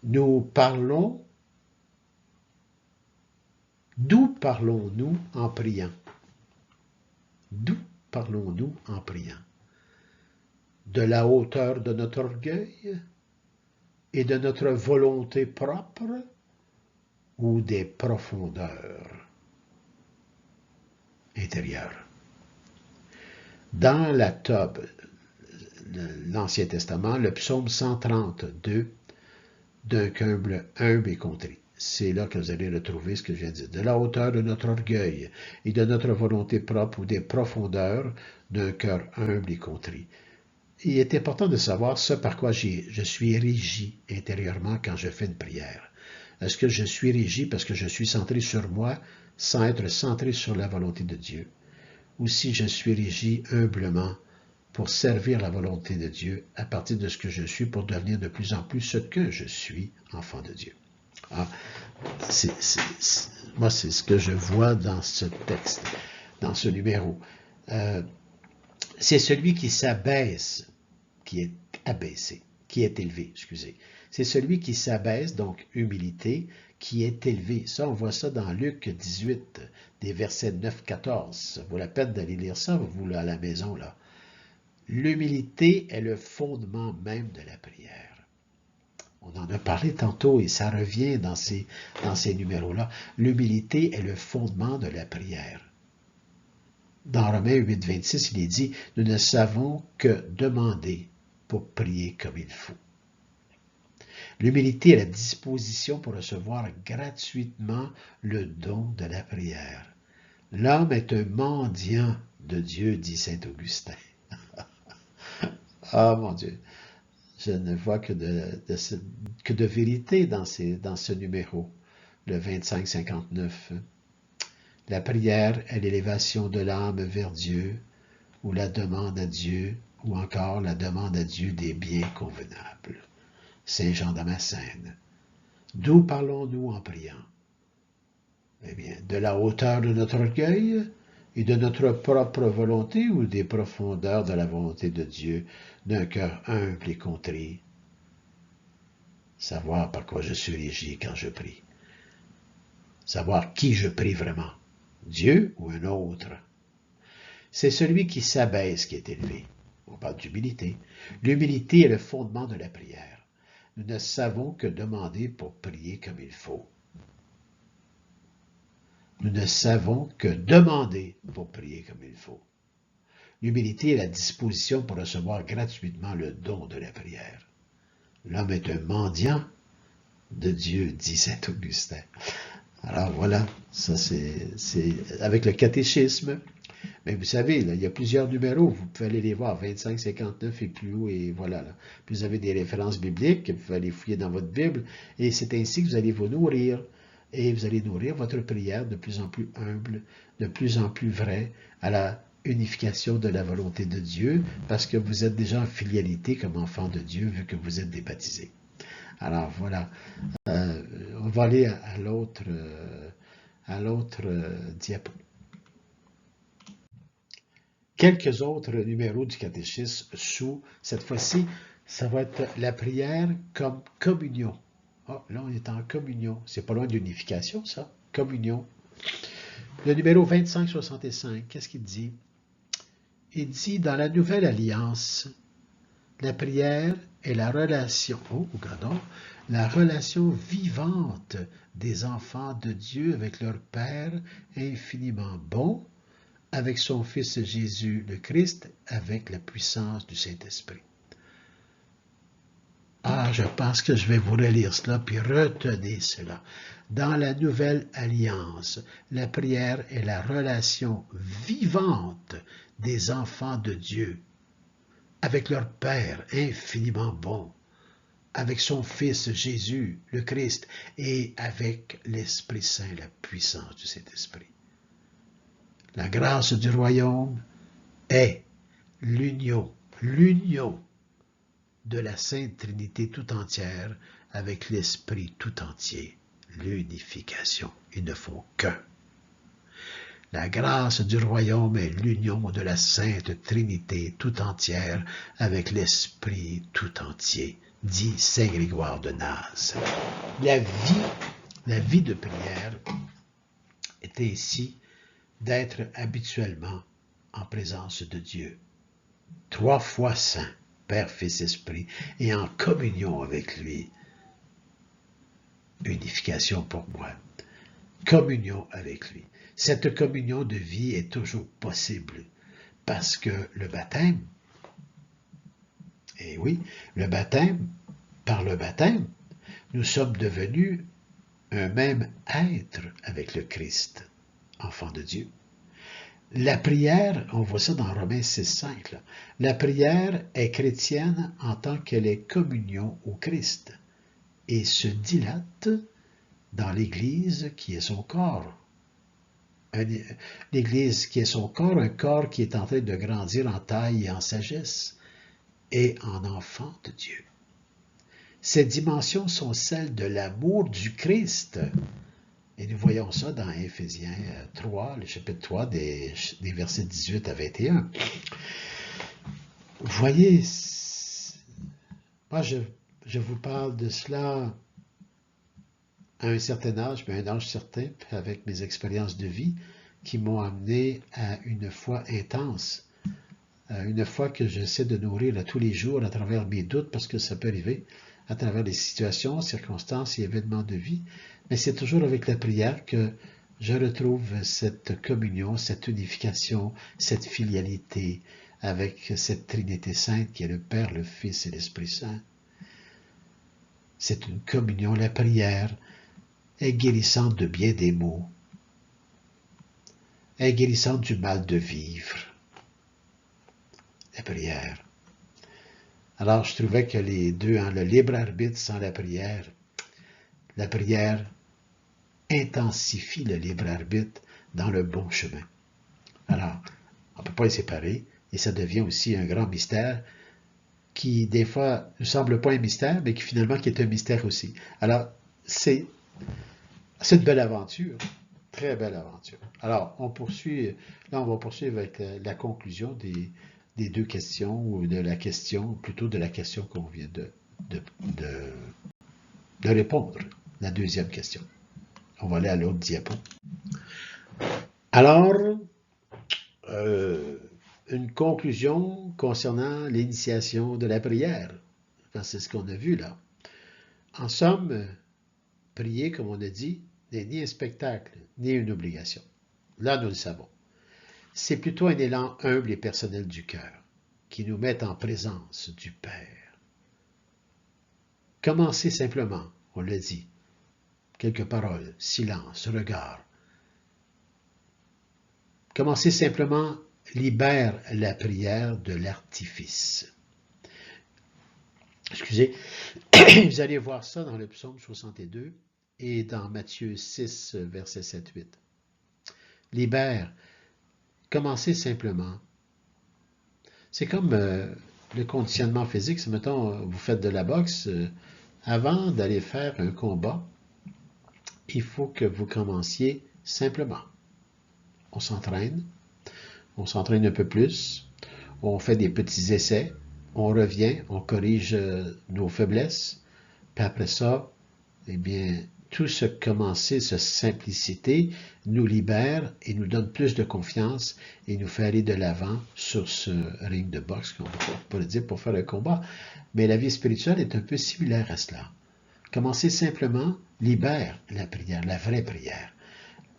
Nous parlons, d'où parlons-nous en priant? D'où parlons-nous en priant? De la hauteur de notre orgueil et de notre volonté propre ou des profondeurs intérieures? Dans la Tob, l'Ancien Testament, le psaume 132, d'un cœur humble et contrit. C'est là que vous allez retrouver ce que je viens de dire. De la hauteur de notre orgueil et de notre volonté propre ou des profondeurs d'un cœur humble et contrit. Il est important de savoir ce par quoi je suis régi intérieurement quand je fais une prière. Est-ce que je suis régi parce que je suis centré sur moi sans être centré sur la volonté de Dieu? Ou si je suis régi humblement pour servir la volonté de Dieu à partir de ce que je suis pour devenir de plus en plus ce que je suis, enfant de Dieu. Ah, moi, c'est ce que je vois dans ce texte, dans ce numéro. C'est celui qui s'abaisse, qui est abaissé, qui est élevé, excusez. C'est celui qui s'abaisse, donc humilité, qui est élevé. Ça, on voit ça dans Luc 18, des versets 9-14. Ça vaut la peine d'aller lire ça, vous, là, à la maison, là. L'humilité est le fondement même de la prière. On en a parlé tantôt et ça revient dans ces numéros-là. L'humilité est le fondement de la prière. Dans Romains 8, 26, il est dit « Nous ne savons que demander pour prier comme il faut. » L'humilité est la disposition pour recevoir gratuitement le don de la prière. L'homme est un mendiant de Dieu, dit saint Augustin. Ah, mon Dieu, je ne vois que de vérité dans ce numéro, le 25-59. La prière est l'élévation de l'âme vers Dieu, ou la demande à Dieu, ou encore la demande à Dieu des biens convenables. Saint Jean Damascène. D'où parlons-nous en priant? Eh bien, de la hauteur de notre orgueil et de notre propre volonté ou des profondeurs de la volonté de Dieu, d'un cœur humble et contrit. Savoir par quoi je suis régi quand je prie. Savoir qui je prie vraiment, Dieu ou un autre. C'est celui qui s'abaisse qui est élevé. On parle d'humilité. L'humilité est le fondement de la prière. Nous ne savons que demander pour prier comme il faut. Nous ne savons que demander pour prier comme il faut. L'humilité est la disposition pour recevoir gratuitement le don de la prière. L'homme est un mendiant de Dieu, dit saint Augustin. Alors voilà, ça c'est avec le catéchisme. Mais vous savez, là, il y a plusieurs numéros, vous pouvez aller les voir, 25, 59 et plus haut, et voilà. Là. Puis vous avez des références bibliques, vous pouvez aller fouiller dans votre Bible, et c'est ainsi que vous allez vous nourrir. Et vous allez nourrir votre prière de plus en plus humble, de plus en plus vraie, à la unification de la volonté de Dieu, parce que vous êtes déjà en filialité comme enfant de Dieu, vu que vous êtes débaptisé. Alors voilà, on va aller à l'autre diapo. Quelques autres numéros du catéchisme sous, cette fois-ci, ça va être la prière comme communion. Ah, là, on est en communion. C'est pas loin de l'unification, ça. Communion. Le numéro 2565, qu'est-ce qu'il dit? Il dit, dans la Nouvelle Alliance, la prière est la relation, la relation vivante des enfants de Dieu avec leur Père infiniment bon, avec son Fils Jésus le Christ, avec la puissance du Saint-Esprit. Ah, je pense que je vais vous relire cela, puis retenez cela. Dans la Nouvelle Alliance, la prière est la relation vivante des enfants de Dieu avec leur Père infiniment bon, avec son Fils Jésus, le Christ, et avec l'Esprit Saint, la puissance du Saint-Esprit. La grâce du royaume est l'union de la Sainte Trinité tout entière avec l'Esprit tout entier, l'unification. Ils ne font qu'un. La grâce du royaume est l'union de la Sainte Trinité tout entière avec l'Esprit tout entier, dit Saint Grégoire de Naz. La vie de prière est ainsi d'être habituellement en présence de Dieu, 3 fois saint, Père, Fils, Esprit, et en communion avec lui. Unification pour moi. Communion avec lui. Cette communion de vie est toujours possible parce que le baptême, et oui, par le baptême, nous sommes devenus un même être avec le Christ, enfant de Dieu. La prière, on voit ça dans Romains 6,5, la prière est chrétienne en tant qu'elle est communion au Christ et se dilate dans l'Église qui est son corps. L'Église qui est son corps, un corps qui est en train de grandir en taille et en sagesse et en enfant de Dieu. Ces dimensions sont celles de l'amour du Christ. Et nous voyons ça dans Éphésiens 3, le chapitre 3, des versets 18 à 21. Vous voyez, moi je vous parle de cela à un certain âge, mais un âge certain, avec mes expériences de vie qui m'ont amené à une foi intense, une foi que j'essaie de nourrir à tous les jours à travers mes doutes, parce que ça peut arriver, à travers les situations, circonstances et événements de vie, mais c'est toujours avec la prière que je retrouve cette communion, cette unification, cette filialité avec cette Trinité Sainte qui est le Père, le Fils et l'Esprit Saint. C'est une communion, la prière est guérissante de bien des maux, est guérissante du mal de vivre. La prière. Alors, je trouvais que les deux, le libre arbitre sans la prière intensifie le libre arbitre dans le bon chemin. Alors, on ne peut pas les séparer, et ça devient aussi un grand mystère qui, des fois, ne semble pas un mystère, mais qui finalement qui est un mystère aussi. Alors, c'est une belle aventure, très belle aventure. Alors, on va poursuivre avec la conclusion des deux questions, ou de la question, plutôt de la question qu'on vient de répondre, la deuxième question. On va aller à l'autre diapo. Alors, une conclusion concernant l'initiation de la prière. C'est ce qu'on a vu là. En somme, prier, comme on a dit, n'est ni un spectacle, ni une obligation. Là, nous le savons. C'est plutôt un élan humble et personnel du cœur qui nous met en présence du Père. Commencez simplement, on l'a dit. Quelques paroles, silence, regard. Commencez simplement, libère la prière de l'artifice. Excusez, vous allez voir ça dans le psaume 62 et dans Matthieu 6, versets 7-8. Libère, commencez simplement. C'est comme le conditionnement physique. Si, mettons, vous faites de la boxe, avant d'aller faire un combat, il faut que vous commenciez simplement. On s'entraîne un peu plus, on fait des petits essais, on revient, on corrige nos faiblesses, puis après ça, eh bien, tout ce commencer, cette simplicité nous libère et nous donne plus de confiance et nous fait aller de l'avant sur ce ring de boxe, qu'on peut dire, pour faire un combat. Mais la vie spirituelle est un peu similaire à cela. Commencez simplement, libère la prière, la vraie prière.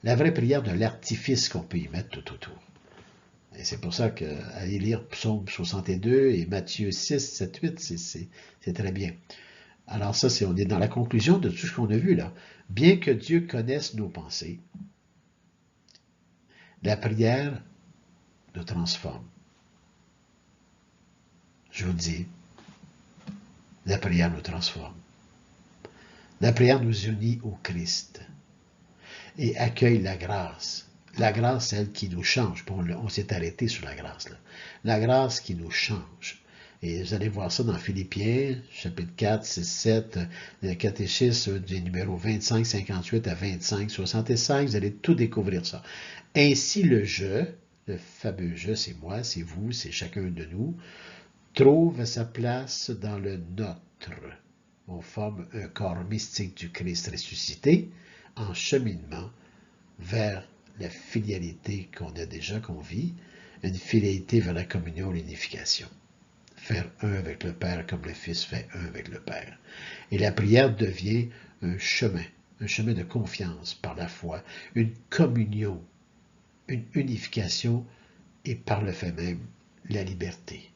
La vraie prière de l'artifice qu'on peut y mettre tout autour. Et c'est pour ça qu'aller lire Psaume 62 et Matthieu 6, 7, 8, c'est très bien. Alors ça, on est dans la conclusion de tout ce qu'on a vu là. Bien que Dieu connaisse nos pensées, la prière nous transforme. Je vous le dis, la prière nous transforme. La prière nous unit au Christ et accueille la grâce. La grâce, celle qui nous change. Bon, on s'est arrêté sur la grâce, là. La grâce qui nous change. Et vous allez voir ça dans Philippiens, chapitre 4, 6, 7, le catéchisme du numéro 25, 58 à 25, 65. Vous allez tout découvrir ça. Ainsi le je, le fameux je, c'est moi, c'est vous, c'est chacun de nous, trouve sa place dans le notre. On forme un corps mystique du Christ ressuscité en cheminement vers la filialité qu'on a déjà, qu'on vit, une filialité vers la communion et l'unification. Faire un avec le Père comme le Fils fait un avec le Père. Et la prière devient un chemin de confiance par la foi, une communion, une unification et par le fait même la liberté.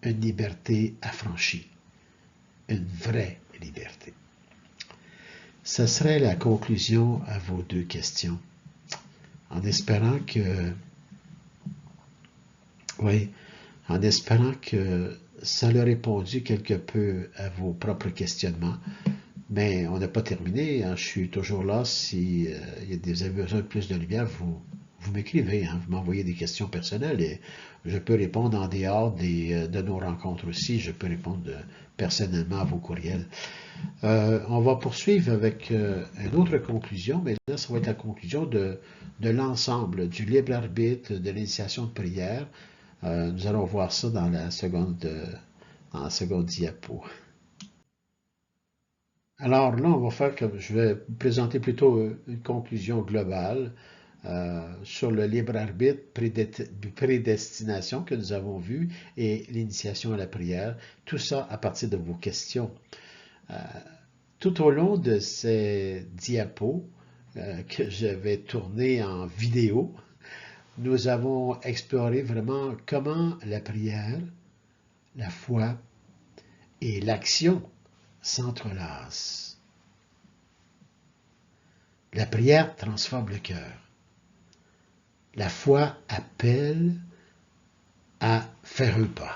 Une liberté affranchie, une vraie liberté. Ce serait la conclusion à vos deux questions, en espérant que, en espérant que ça a répondu quelque peu à vos propres questionnements. Mais on n'a pas terminé, hein. Je suis toujours là. Si vous avez besoin de plus de lumière, vous m'écrivez, hein. Vous m'envoyez des questions personnelles et je peux répondre en dehors de nos rencontres aussi. Je peux répondre personnellement à vos courriels. On va poursuivre avec une autre conclusion, mais là, ça va être la conclusion de l'ensemble, du libre arbitre, de l'initiation de prière. Nous allons voir ça dans la seconde diapo. Alors là, on va faire comme je vais vous présenter plutôt une conclusion globale sur le libre arbitre, prédestination que nous avons vu et l'initiation à la prière. Tout ça à partir de vos questions. Tout au long de ces diapos que je vais tourner en vidéo, nous avons exploré vraiment comment la prière, la foi et l'action s'entrelacent. La prière transforme le cœur. La foi appelle à faire un pas.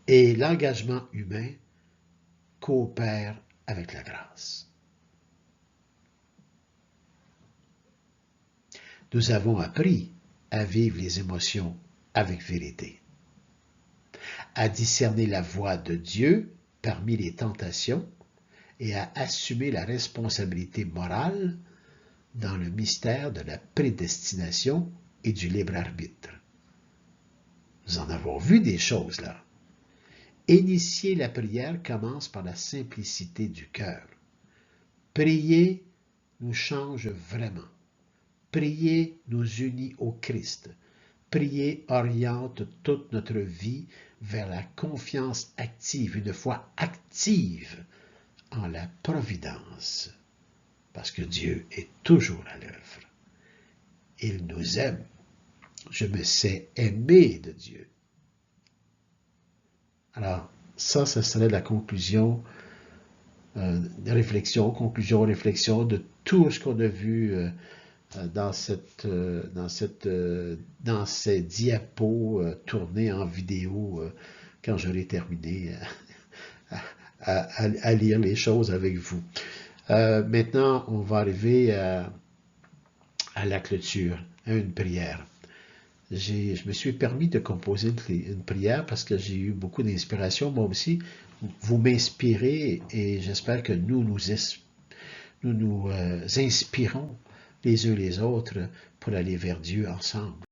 Et l'engagement humain coopère avec la grâce. Nous avons appris à vivre les émotions avec vérité, à discerner la voix de Dieu parmi les tentations et à assumer la responsabilité morale dans le mystère de la prédestination et du libre arbitre. Nous en avons vu des choses là. Initier la prière commence par la simplicité du cœur. Prier nous change vraiment. Prier nous unit au Christ. Prier oriente toute notre vie vers la confiance active, une foi active en la providence. Parce que Dieu est toujours à l'œuvre. Il nous aime. Je me sais aimé de Dieu. Alors, ça serait la conclusion, réflexion de tout ce qu'on a vu dans ces diapos tournés en vidéo quand j'aurai terminé à lire les choses avec vous. Maintenant, on va arriver à la clôture, à une prière. Je me suis permis de composer une prière parce que j'ai eu beaucoup d'inspiration. Moi aussi, vous m'inspirez et j'espère que nous nous inspirons les uns les autres pour aller vers Dieu ensemble.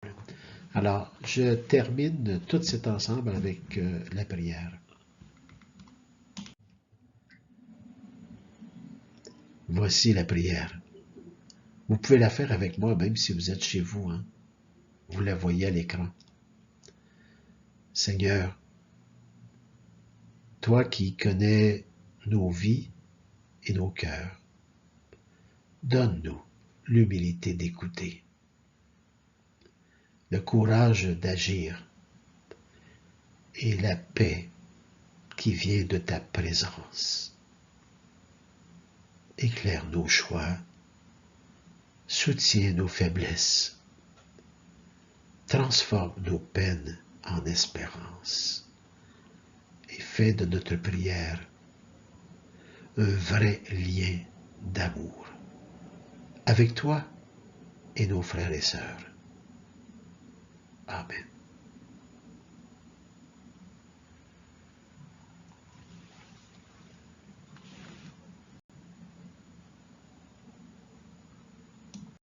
Alors, je termine tout cet ensemble avec la prière. Voici la prière. Vous pouvez la faire avec moi même si vous êtes chez vous, hein. Vous la voyez à l'écran. Seigneur, toi qui connais nos vies et nos cœurs. Donne-nous l'humilité d'écouter, le courage d'agir et la paix qui vient de ta présence. Éclaire nos choix, soutiens nos faiblesses, transforme nos peines en espérance et fais de notre prière un vrai lien d'amour avec toi et nos frères et sœurs. Amen.